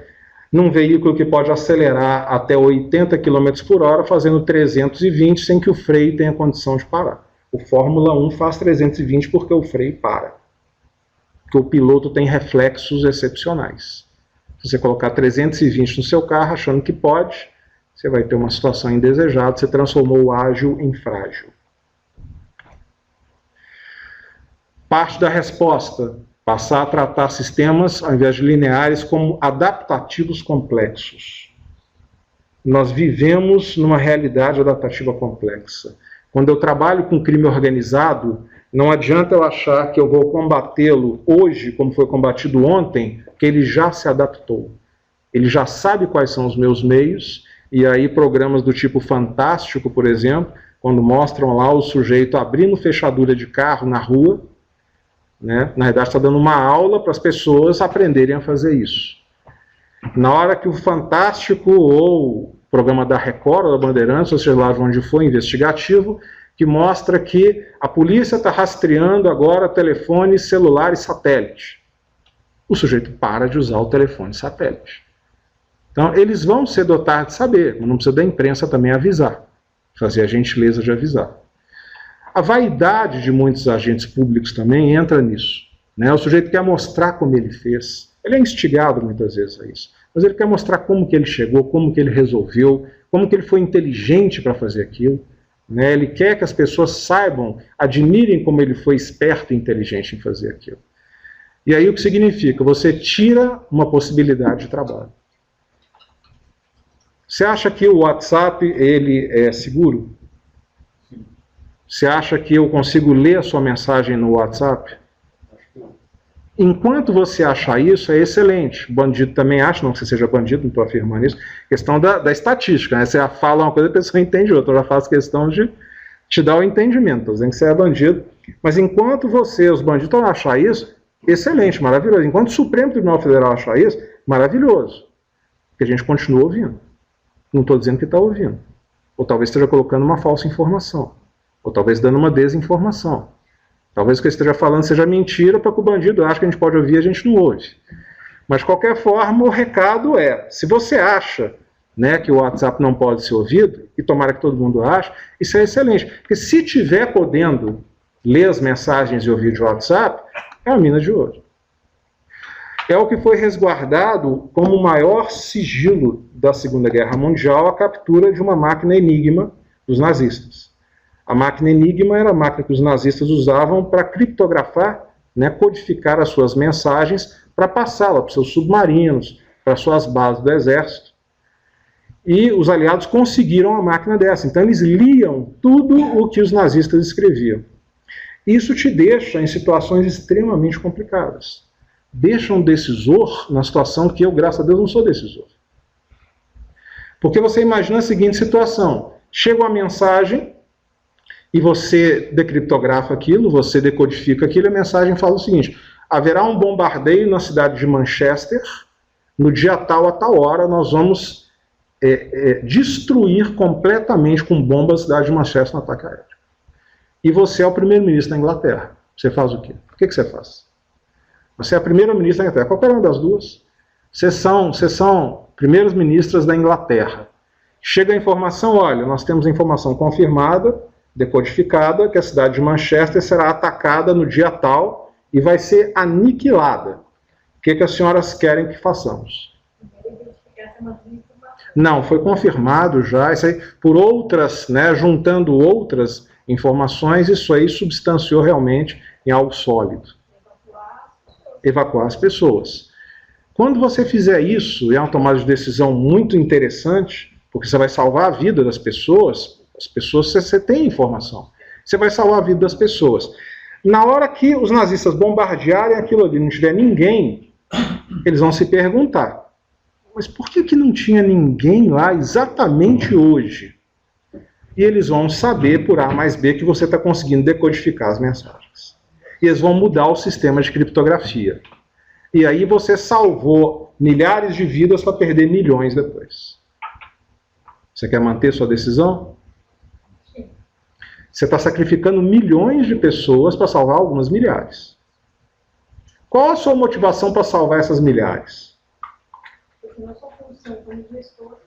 num veículo que pode acelerar até 80 km por hora, fazendo 320 sem que o freio tenha condição de parar. O Fórmula 1 faz 320 porque o freio para. Porque o piloto tem reflexos excepcionais. Se você colocar 320 no seu carro achando que pode, você vai ter uma situação indesejada, você transformou o ágil em frágil. Parte da resposta, passar a tratar sistemas, ao invés de lineares, como adaptativos complexos. Nós vivemos numa realidade adaptativa complexa. Quando eu trabalho com crime organizado, não adianta eu achar que eu vou combatê-lo hoje, como foi combatido ontem, que ele já se adaptou. Ele já sabe quais são os meus meios, e aí programas do tipo Fantástico, por exemplo, quando mostram lá o sujeito abrindo fechadura de carro na rua, né? Na verdade está dando uma aula para as pessoas aprenderem a fazer isso. Na hora que o Fantástico ou o programa da Record, ou da Bandeirantes, ou seja lá onde for, investigativo, que mostra que a polícia está rastreando agora telefone celular e satélite. O sujeito para de usar o telefone satélite. Então, eles vão ser dotados de saber, mas não precisa da imprensa também avisar, fazer a gentileza de avisar. A vaidade de muitos agentes públicos também entra nisso, né? O sujeito quer mostrar como ele fez, ele é instigado muitas vezes a isso, mas ele quer mostrar como que ele chegou, como que ele resolveu, como que ele foi inteligente para fazer aquilo, né? Ele quer que as pessoas saibam, admirem como ele foi esperto e inteligente em fazer aquilo. E aí o que significa? Você tira uma possibilidade de trabalho. Você acha que o WhatsApp ele é seguro? Você acha que eu consigo ler a sua mensagem no WhatsApp? Enquanto você achar isso, é excelente. O bandido também acha, não que você seja bandido, não estou afirmando isso. Questão da estatística, né? Você fala uma coisa, a pessoa entende outra. Eu já faço questão de te dar o entendimento. Estou dizendo que você é bandido. Mas enquanto os bandidos vão achar isso, excelente, maravilhoso. Enquanto o Supremo Tribunal Federal achar isso, maravilhoso. Porque a gente continua ouvindo. Não estou dizendo que está ouvindo. Ou talvez esteja colocando uma falsa informação. Ou talvez dando uma desinformação. Talvez o que eu esteja falando seja mentira para que o bandido ache que a gente pode ouvir e a gente não ouve. Mas, de qualquer forma, o recado é, se você acha, né, que o WhatsApp não pode ser ouvido, e tomara que todo mundo ache, isso é excelente. Porque se tiver podendo ler as mensagens e ouvir de WhatsApp, é uma mina de ouro. É o que foi resguardado como o maior sigilo da Segunda Guerra Mundial, a captura de uma máquina Enigma dos nazistas. A máquina Enigma era a máquina que os nazistas usavam para criptografar, né, codificar as suas mensagens para passá-la para os seus submarinos, para suas bases do exército. E os aliados conseguiram a máquina dessa. Então eles liam tudo o que os nazistas escreviam. Isso te deixa em situações extremamente complicadas. Deixa um decisor na situação que eu, graças a Deus, não sou decisor. Porque você imagina a seguinte situação. Chega uma mensagem e você decriptografa aquilo, você decodifica aquilo, e a mensagem fala o seguinte: haverá um bombardeio na cidade de Manchester, no dia tal a tal hora nós vamos destruir completamente com bombas a cidade de Manchester no ataque aéreo. E você é o primeiro-ministro da Inglaterra. Você faz o quê? O que você faz? Você é a primeira-ministra da Inglaterra, qualquer uma das duas. Vocês são primeiras ministras da Inglaterra. Chega a informação, olha, nós temos a informação confirmada, decodificada, que a cidade de Manchester será atacada no dia tal e vai ser aniquilada. O que as senhoras querem que façamos? Não, foi confirmado já, isso aí, por outras, né, juntando outras informações, isso aí substanciou realmente em algo sólido. Evacuar as pessoas. Quando você fizer isso, e é uma tomada de decisão muito interessante, porque você vai salvar a vida das pessoas, você tem informação, você vai salvar a vida das pessoas. Na hora que os nazistas bombardearem aquilo ali, não tiver ninguém, eles vão se perguntar, mas por que não tinha ninguém lá exatamente hoje? E eles vão saber por A mais B que você está conseguindo decodificar as mensagens. E eles vão mudar o sistema de criptografia. E aí você salvou milhares de vidas para perder milhões depois. Você quer manter sua decisão? Sim. Você está sacrificando milhões de pessoas para salvar algumas milhares. Qual a sua motivação para salvar essas milhares? Porque não é sua função como gestor.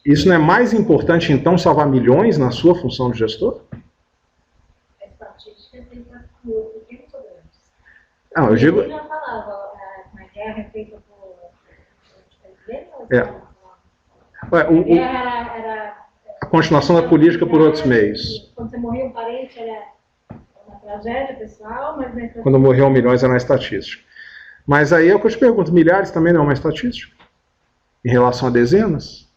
Isso não é mais importante, então, salvar milhões na sua função de gestor? A estatística tem que atuar pequenos sobrantes. Não, eu digo... Ele já falava, na guerra é feita por... A continuação da política por outros meios. Quando você morria um parente, era uma tragédia pessoal, mas... Quando morriam milhões era uma estatística. Mas aí é o que eu te pergunto, milhares também não é uma estatística? Em relação a dezenas?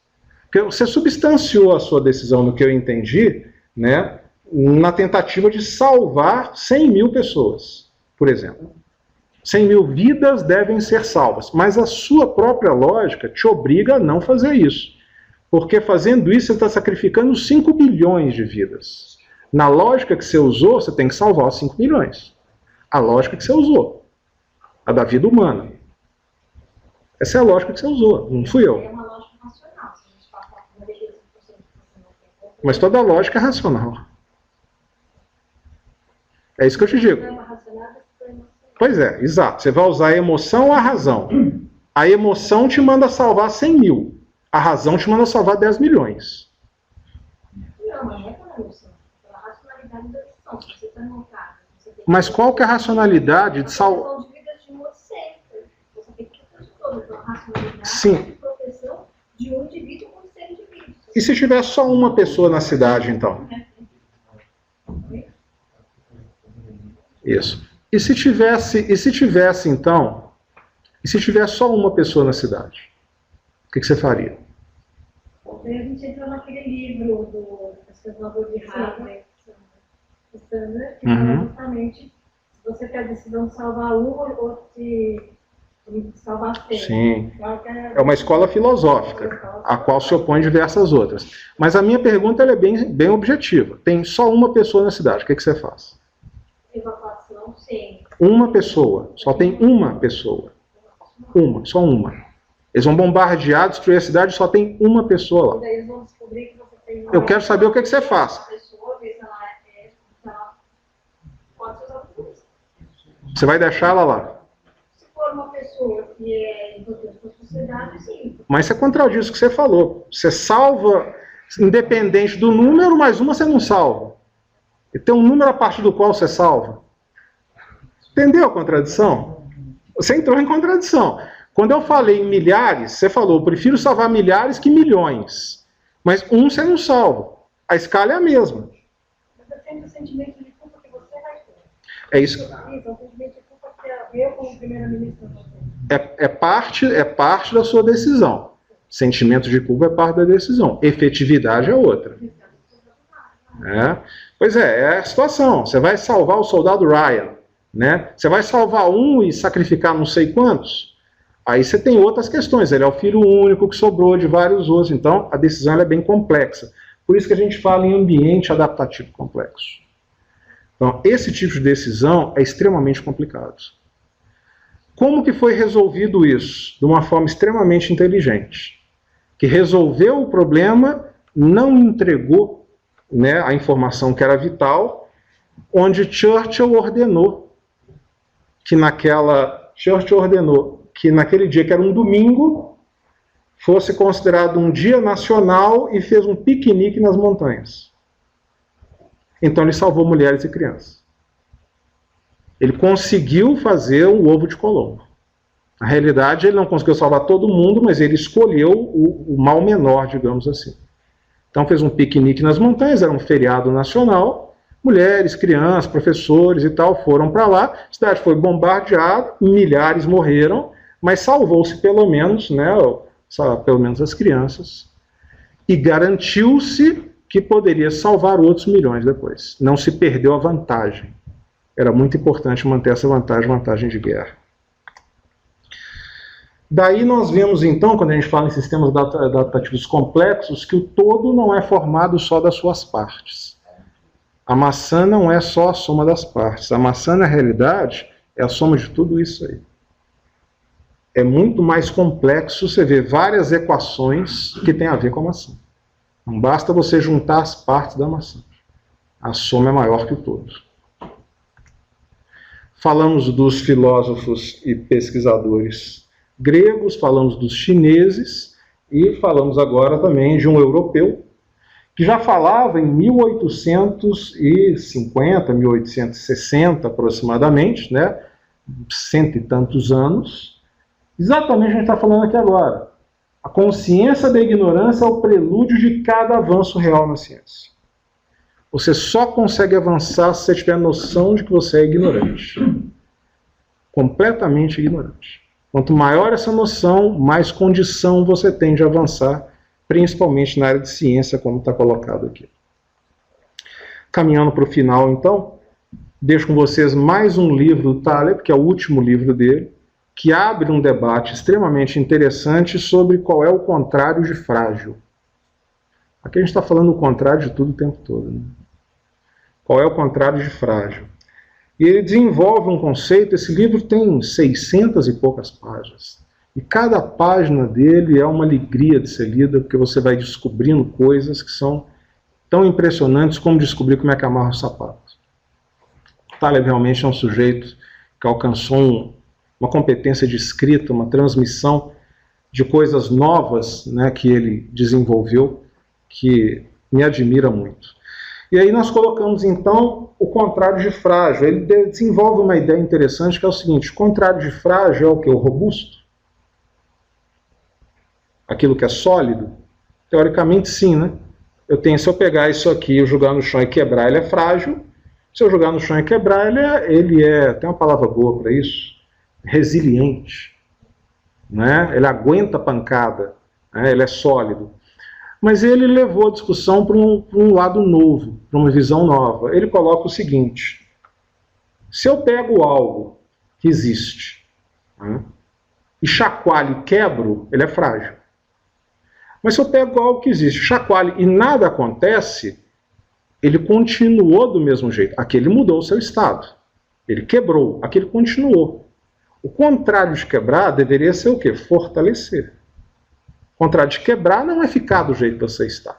Porque você substanciou a sua decisão, no que eu entendi, né, na tentativa de salvar 100 mil pessoas, por exemplo. 100 mil vidas devem ser salvas, mas a sua própria lógica te obriga a não fazer isso. Porque fazendo isso você está sacrificando 5 bilhões de vidas. Na lógica que você usou, você tem que salvar os 5 milhões. A lógica que você usou. A da vida humana. Essa é a lógica que você usou, não fui eu. É uma lógica racional. Se a gente passar por 95% mas toda lógica é racional. É isso que eu te digo. Pois é, exato. Você vai usar a emoção ou a razão. A emoção te manda salvar 100 mil. A razão te manda salvar 10 milhões. Não, mas não é pela emoção. Pela racionalidade da decisão. Se você está montado, você tem que... Mas qual que é a racionalidade de salvar? Você tem que ter toda a racionalidade Sim. de proteção de um indivíduo com 100 indivíduos. E se tiver só uma pessoa na cidade, então? Isso. E se tivesse, então, e se tivesse só uma pessoa na cidade? O que você faria? A gente entrou naquele livro do pesquisador de Harvard, Sanders, que fala justamente se você quer a decisão de salvar um ou de salvar 100. Sim. É uma escola filosófica, a qual se opõe diversas outras. Mas a minha pergunta ela é bem objetiva. Tem só uma pessoa na cidade, o que você faz? Evacuação, sim. Uma pessoa, só tem uma pessoa. Uma, só uma. Eles vão bombardear, destruir a cidade, só tem uma pessoa lá. Daí eles vão descobrir que você tem uma... Eu quero saber o que você faz. Você vai deixar ela lá? Se for uma pessoa que é importante para a sociedade, sim. Mas você contradiz o que você falou. Você salva, independente do número, mas uma você não salva. E tem um número a partir do qual você salva. Entendeu a contradição? Você entrou em contradição. Quando eu falei em milhares, você falou, eu prefiro salvar milhares que milhões. Mas um você não salva. A escala é a mesma. Você tem o sentimento de culpa que você vai ter. É isso. Isso, é o sentimento de culpa que eu, como primeira-ministra, vou ter. É parte da sua decisão. Sentimento de culpa é parte da decisão. Efetividade é outra. Pois é a situação. Você vai salvar o soldado Ryan, né? Você vai salvar um e sacrificar não sei quantos? Aí você tem outras questões. Ele é o filho único que sobrou de vários outros. Então, a decisão é bem complexa. Por isso que a gente fala em ambiente adaptativo complexo. Então, esse tipo de decisão é extremamente complicado. Como que foi resolvido isso? De uma forma extremamente inteligente. Que resolveu o problema, não entregou, né, a informação que era vital, onde Churchill ordenou que naquele dia, que era um domingo, fosse considerado um dia nacional e fez um piquenique nas montanhas. Então ele salvou mulheres e crianças. Ele conseguiu fazer o ovo de Colombo. Na realidade, ele não conseguiu salvar todo mundo, mas ele escolheu o mal menor, digamos assim. Então fez um piquenique nas montanhas, era um feriado nacional, mulheres, crianças, professores e tal foram para lá, a cidade foi bombardeada, milhares morreram, mas salvou-se pelo menos, né, pelo menos as crianças, e garantiu-se que poderia salvar outros milhões depois. Não se perdeu a vantagem. Era muito importante manter essa vantagem de guerra. Daí nós vemos então, quando a gente fala em sistemas adaptativos complexos, que o todo não é formado só das suas partes. A maçã não é só a soma das partes. A maçã, na realidade, é a soma de tudo isso aí. É muito mais complexo você ver várias equações que têm a ver com a maçã. Não basta você juntar as partes da maçã. A soma é maior que o todo. Falamos dos filósofos e pesquisadores gregos, falamos dos chineses e falamos agora também de um europeu que já falava em 1850, 1860 aproximadamente, né, cento e tantos anos, exatamente o que a gente está falando aqui agora. A consciência da ignorância é o prelúdio de cada avanço real na ciência. Você só consegue avançar se você tiver noção de que você é ignorante. Completamente ignorante. Quanto maior essa noção, mais condição você tem de avançar, principalmente na área de ciência, como está colocado aqui. Caminhando para o final, então, deixo com vocês mais um livro do Taleb, que é o último livro dele, que abre um debate extremamente interessante sobre qual é o contrário de frágil. Aqui a gente está falando o contrário de tudo o tempo todo, né? Qual é o contrário de frágil? E ele desenvolve um conceito, esse livro tem 600 e poucas páginas. E cada página dele é uma alegria de ser lida, porque você vai descobrindo coisas que são tão impressionantes como descobrir como é que amarra o sapato. Taleb realmente é um sujeito que alcançou uma competência de escrita, uma transmissão de coisas novas, né, que ele desenvolveu, que me admira muito. E aí nós colocamos, então, o contrário de frágil. Ele desenvolve uma ideia interessante, que é o seguinte: o contrário de frágil é o quê? O robusto? Aquilo que é sólido? Teoricamente, sim, né? Se eu pegar isso aqui e jogar no chão e quebrar, ele é frágil. Se eu jogar no chão e quebrar, ele é tem uma palavra boa para isso, resiliente. Né? Ele aguenta pancada, né? Ele é sólido. Mas ele levou a discussão para um lado novo, para uma visão nova. Ele coloca o seguinte: se eu pego algo que existe, né, e chacoalho e quebro, ele é frágil. Mas se eu pego algo que existe, chacoalho e nada acontece, ele continuou do mesmo jeito. Aquele mudou o seu estado. Ele quebrou, aquele continuou. O contrário de quebrar deveria ser o quê? Fortalecer. O contrário de quebrar não é ficar do jeito que você está.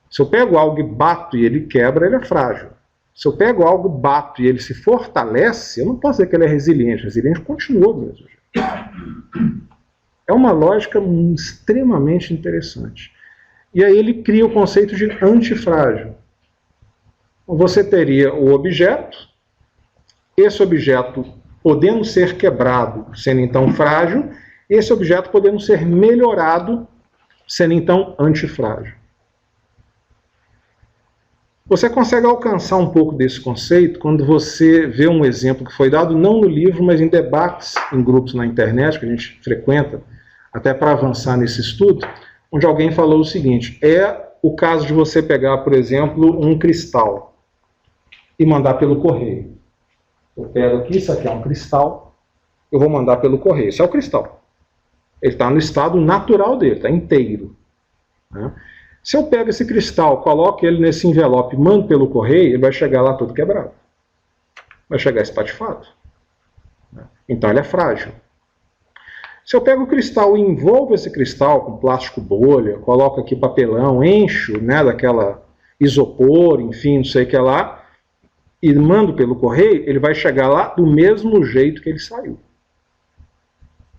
Se eu pego algo e bato e ele quebra, ele é frágil. Se eu pego algo, bato e ele se fortalece, eu não posso dizer que ele é resiliente. Resiliente continua do mesmo jeito. É uma lógica extremamente interessante. E aí ele cria o conceito de antifrágil. Você teria o objeto, esse objeto podendo ser quebrado, sendo então frágil, esse objeto podendo ser melhorado, sendo então antifrágil. Você consegue alcançar um pouco desse conceito quando você vê um exemplo que foi dado não no livro, mas em debates em grupos na internet, que a gente frequenta, até para avançar nesse estudo, onde alguém falou o seguinte: é o caso de você pegar, por exemplo, um cristal e mandar pelo correio. Eu pego aqui, isso aqui é um cristal, eu vou mandar pelo correio. Isso é o cristal. Ele está no estado natural dele, está inteiro. Né? Se eu pego esse cristal, coloco ele nesse envelope e mando pelo correio, ele vai chegar lá todo quebrado. Vai chegar espatifado. Né? Então ele é frágil. Se eu pego o cristal e envolvo esse cristal com plástico bolha, coloco aqui papelão, encho, né, daquela isopor, enfim, não sei o que lá, e mando pelo correio, ele vai chegar lá do mesmo jeito que ele saiu.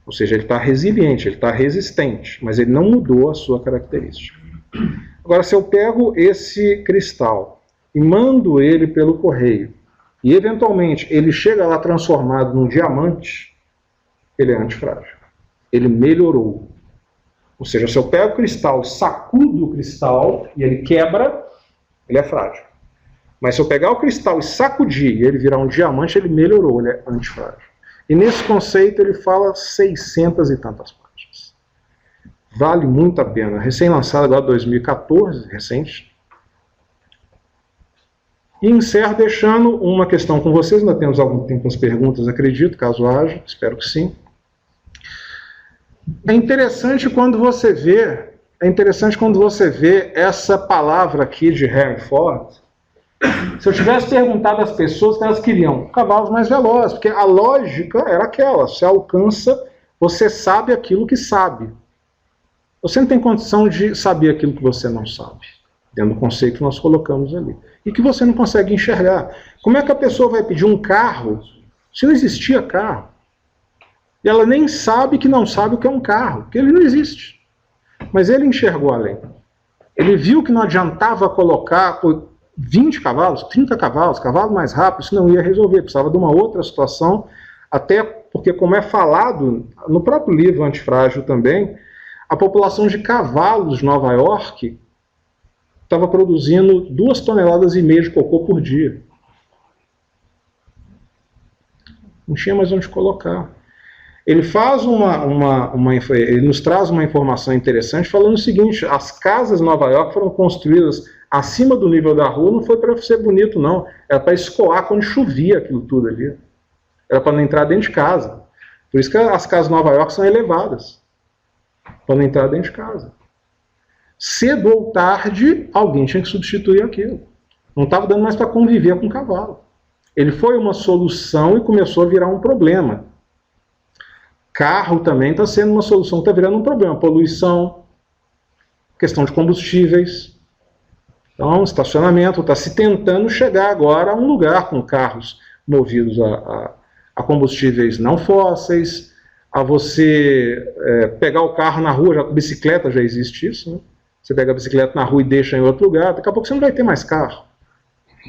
Ou seja, ele está resiliente, ele está resistente, mas ele não mudou a sua característica. Agora, se eu pego esse cristal e mando ele pelo correio, e eventualmente ele chega lá transformado num diamante, ele é antifrágil. Ele melhorou. Ou seja, se eu pego o cristal, sacudo o cristal e ele quebra, ele é frágil. Mas se eu pegar o cristal e sacudir e ele virar um diamante, ele melhorou, ele é antifrágil. E nesse conceito ele fala 600 e tantas páginas. Vale muito a pena. Recém-lançado agora, 2014, recente. E encerro deixando uma questão com vocês. Ainda temos algum tempo as perguntas, acredito, caso haja. Espero que sim. É interessante quando você vê essa palavra aqui de Henry Ford. Se eu tivesse perguntado às pessoas que elas queriam cavalos mais velozes, porque a lógica era aquela: você alcança, você sabe aquilo que sabe. Você não tem condição de saber aquilo que você não sabe, dentro do conceito que nós colocamos ali, e que você não consegue enxergar. Como é que a pessoa vai pedir um carro se não existia carro? E ela nem sabe que não sabe o que é um carro, porque ele não existe. Mas ele enxergou além. Ele viu que não adiantava colocar 20 cavalos, 30 cavalos, cavalo mais rápido, isso não ia resolver, precisava de uma outra situação, até porque, como é falado no próprio livro Antifrágil também, a população de cavalos de Nova York estava produzindo 2,5 toneladas de cocô por dia. Não tinha mais onde colocar. Ele faz ele nos traz uma informação interessante falando o seguinte: as casas de Nova York foram construídas acima do nível da rua, não foi para ser bonito, não. Era para escoar quando chovia aquilo tudo ali. Era para não entrar dentro de casa. Por isso que as casas de Nova York são elevadas. Para não entrar dentro de casa. Cedo ou tarde, alguém tinha que substituir aquilo. Não estava dando mais para conviver com o cavalo. Ele foi uma solução e começou a virar um problema. Carro também está sendo uma solução, está virando um problema. Poluição, questão de combustíveis. Então, estacionamento, está se tentando chegar agora a um lugar com carros movidos a combustíveis não fósseis, a você pegar o carro na rua, bicicleta já existe isso, né? Você pega a bicicleta na rua e deixa em outro lugar, daqui a pouco você não vai ter mais carro.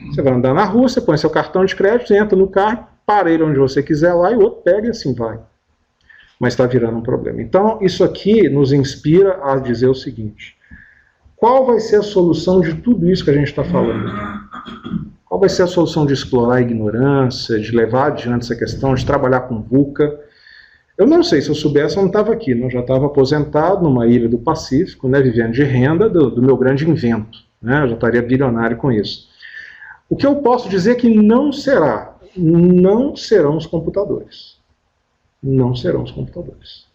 Você vai andar na rua, você põe seu cartão de crédito, entra no carro, para ele onde você quiser lá, e o outro pega e assim vai. Mas está virando um problema. Então, isso aqui nos inspira a dizer o seguinte: qual vai ser a solução de tudo isso que a gente está falando? Qual vai ser a solução de explorar a ignorância, de levar adiante essa questão, de trabalhar com VUCA? Eu não sei, se eu soubesse eu não estava aqui, né? Eu já estava aposentado numa ilha do Pacífico, né, vivendo de renda do meu grande invento, né? Eu já estaria bilionário com isso. O que eu posso dizer que não serão os computadores. Não serão os computadores.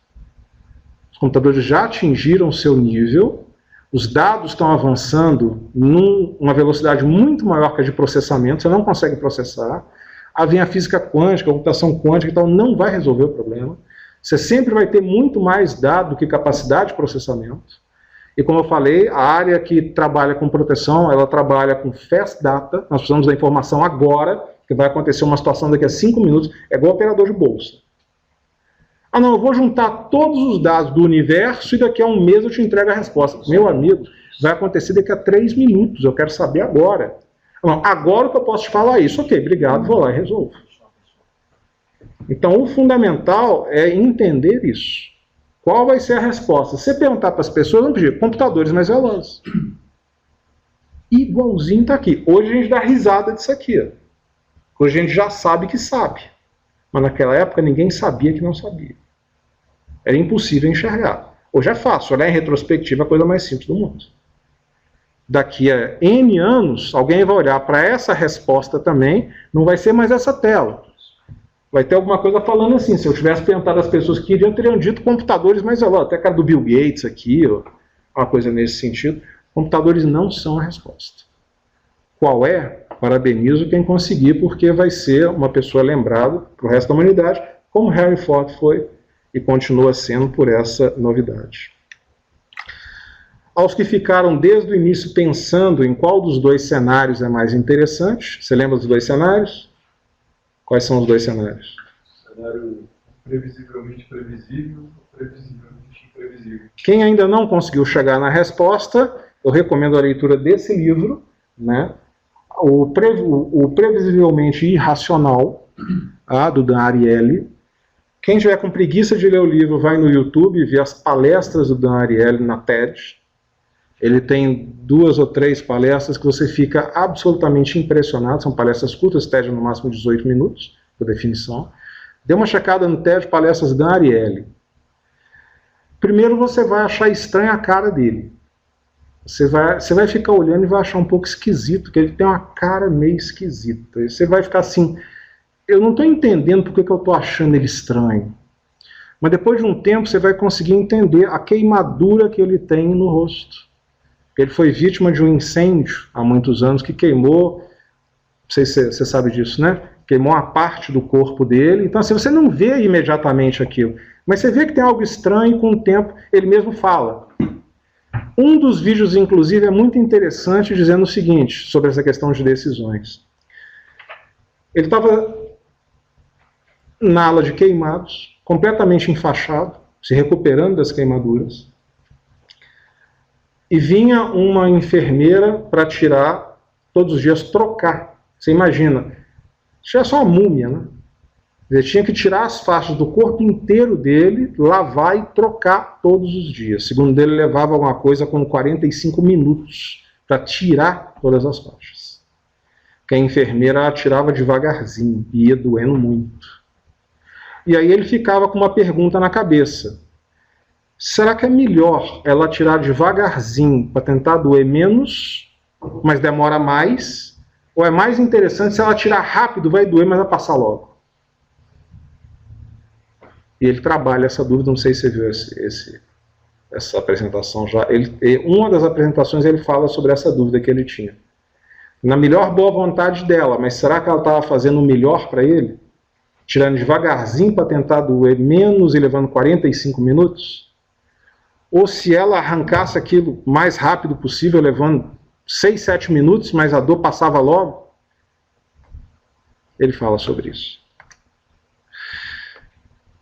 Os computadores já atingiram o seu nível, os dados estão avançando numa velocidade muito maior que a de processamento, você não consegue processar. Aí vem a física quântica, a computação quântica e tal, não vai resolver o problema. Você sempre vai ter muito mais dado do que capacidade de processamento. E como eu falei, a área que trabalha com proteção, ela trabalha com fast data, nós precisamos da informação agora, que vai acontecer uma situação daqui a 5 minutos, é igual operador de bolsa. Ah não, eu vou juntar todos os dados do universo e daqui a um mês eu te entrego a resposta. Meu amigo, vai acontecer daqui a 3 minutos, eu quero saber agora. Não, agora que eu posso te falar isso, ok, obrigado, vou lá e resolvo. Então o fundamental é entender isso. Qual vai ser a resposta? Se você perguntar para as pessoas, vão pedir computadores mais velozes. Igualzinho está aqui. Hoje a gente dá risada disso aqui. Ó. Hoje a gente já sabe que sabe. Mas naquela época ninguém sabia que não sabia. Era impossível enxergar. Hoje é fácil, olhar em retrospectiva é a coisa mais simples do mundo. Daqui a N anos, alguém vai olhar para essa resposta também, não vai ser mais essa tela. Vai ter alguma coisa falando assim, se eu tivesse perguntado às pessoas que iriam, teriam dito computadores mais velozes, até a cara do Bill Gates aqui, ó, uma coisa nesse sentido. Computadores não são a resposta. Qual é? Parabenizo quem conseguir, porque vai ser uma pessoa lembrada para o resto da humanidade, como Henry Ford foi e continua sendo por essa novidade. Aos que ficaram desde o início pensando em qual dos dois cenários é mais interessante, você lembra dos dois cenários? Quais são os dois cenários? Cenário previsivelmente previsível, previsivelmente imprevisível. Quem ainda não conseguiu chegar na resposta, eu recomendo a leitura desse livro, né? O Previsivelmente Irracional, do Dan Ariely. Quem tiver com preguiça de ler o livro, vai no YouTube e vê as palestras do Dan Ariely na TED. Ele tem 2 ou 3 palestras que você fica absolutamente impressionado. São palestras curtas, TED no máximo 18 minutos, por definição. Dê uma checada no TED Palestras Dan Ariely. Primeiro você vai achar estranha a cara dele. Você vai ficar olhando e vai achar um pouco esquisito, porque ele tem uma cara meio esquisita. E você vai ficar assim, eu não estou entendendo por que eu estou achando ele estranho. Mas depois de um tempo você vai conseguir entender a queimadura que ele tem no rosto. Ele foi vítima de um incêndio há muitos anos que queimou, não sei se você sabe disso, né? Queimou uma parte do corpo dele. Então assim, você não vê imediatamente aquilo, mas você vê que tem algo estranho e com o tempo ele mesmo fala. Um dos vídeos, inclusive, é muito interessante, dizendo o seguinte, sobre essa questão de decisões. Ele estava na ala de queimados, completamente enfaixado, se recuperando das queimaduras, e vinha uma enfermeira para tirar, todos os dias, trocar. Você imagina, tinha só uma múmia, né? Ele tinha que tirar as faixas do corpo inteiro dele, lavar e trocar todos os dias. Segundo ele, levava alguma coisa como 45 minutos para tirar todas as faixas. Que a enfermeira a tirava devagarzinho e ia doendo muito. E aí ele ficava com uma pergunta na cabeça. Será que é melhor ela tirar devagarzinho para tentar doer menos, mas demora mais? Ou é mais interessante se ela tirar rápido, vai doer, mas vai passar logo? E ele trabalha essa dúvida, não sei se você viu essa apresentação já. Uma das apresentações ele fala sobre essa dúvida que ele tinha. Na melhor boa vontade dela, mas será que ela estava fazendo o melhor para ele? Tirando devagarzinho para tentar doer menos e levando 45 minutos? Ou se ela arrancasse aquilo mais rápido possível, levando 6, 7 minutos, mas a dor passava logo? Ele fala sobre isso.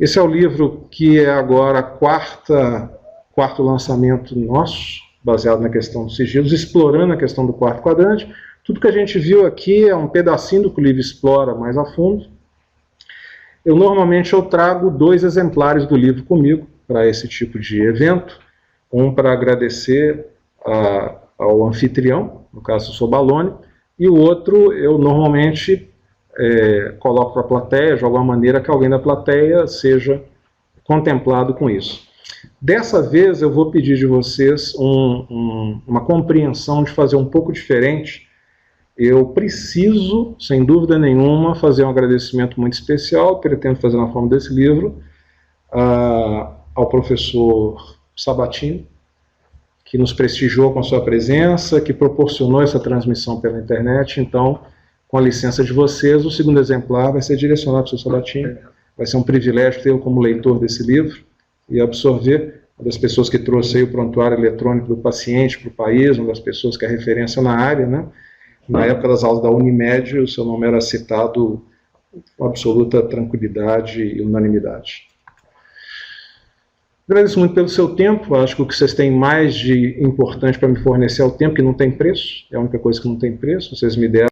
Esse é o livro que é agora quarto lançamento nosso, baseado na questão dos sigilos, explorando a questão do quarto quadrante. Tudo que a gente viu aqui é um pedacinho do que o livro explora mais a fundo. Normalmente eu trago 2 exemplares do livro comigo para esse tipo de evento. Um para agradecer ao anfitrião, no caso eu sou Baloni, e o outro eu normalmente coloco para a plateia, de alguma maneira que alguém da plateia seja contemplado com isso. Dessa vez eu vou pedir de vocês uma compreensão de fazer um pouco diferente. Eu preciso, sem dúvida nenhuma, fazer um agradecimento muito especial, pretendo fazer na forma desse livro, ao professor Sabatini, que nos prestigiou com sua presença, que proporcionou essa transmissão pela internet. Então, com a licença de vocês, o segundo exemplar vai ser direcionado para o professor Sabatini. Vai ser um privilégio tê-lo como leitor desse livro e absorver. Uma das pessoas que trouxe aí o prontuário eletrônico do paciente para o país, uma das pessoas que é referência na área, né? Na época das aulas da Unimed, o seu nome era citado com absoluta tranquilidade e unanimidade. Agradeço muito pelo seu tempo. Acho que o que vocês têm mais de importante para me fornecer é o tempo, que não tem preço. É a única coisa que não tem preço. Vocês me deram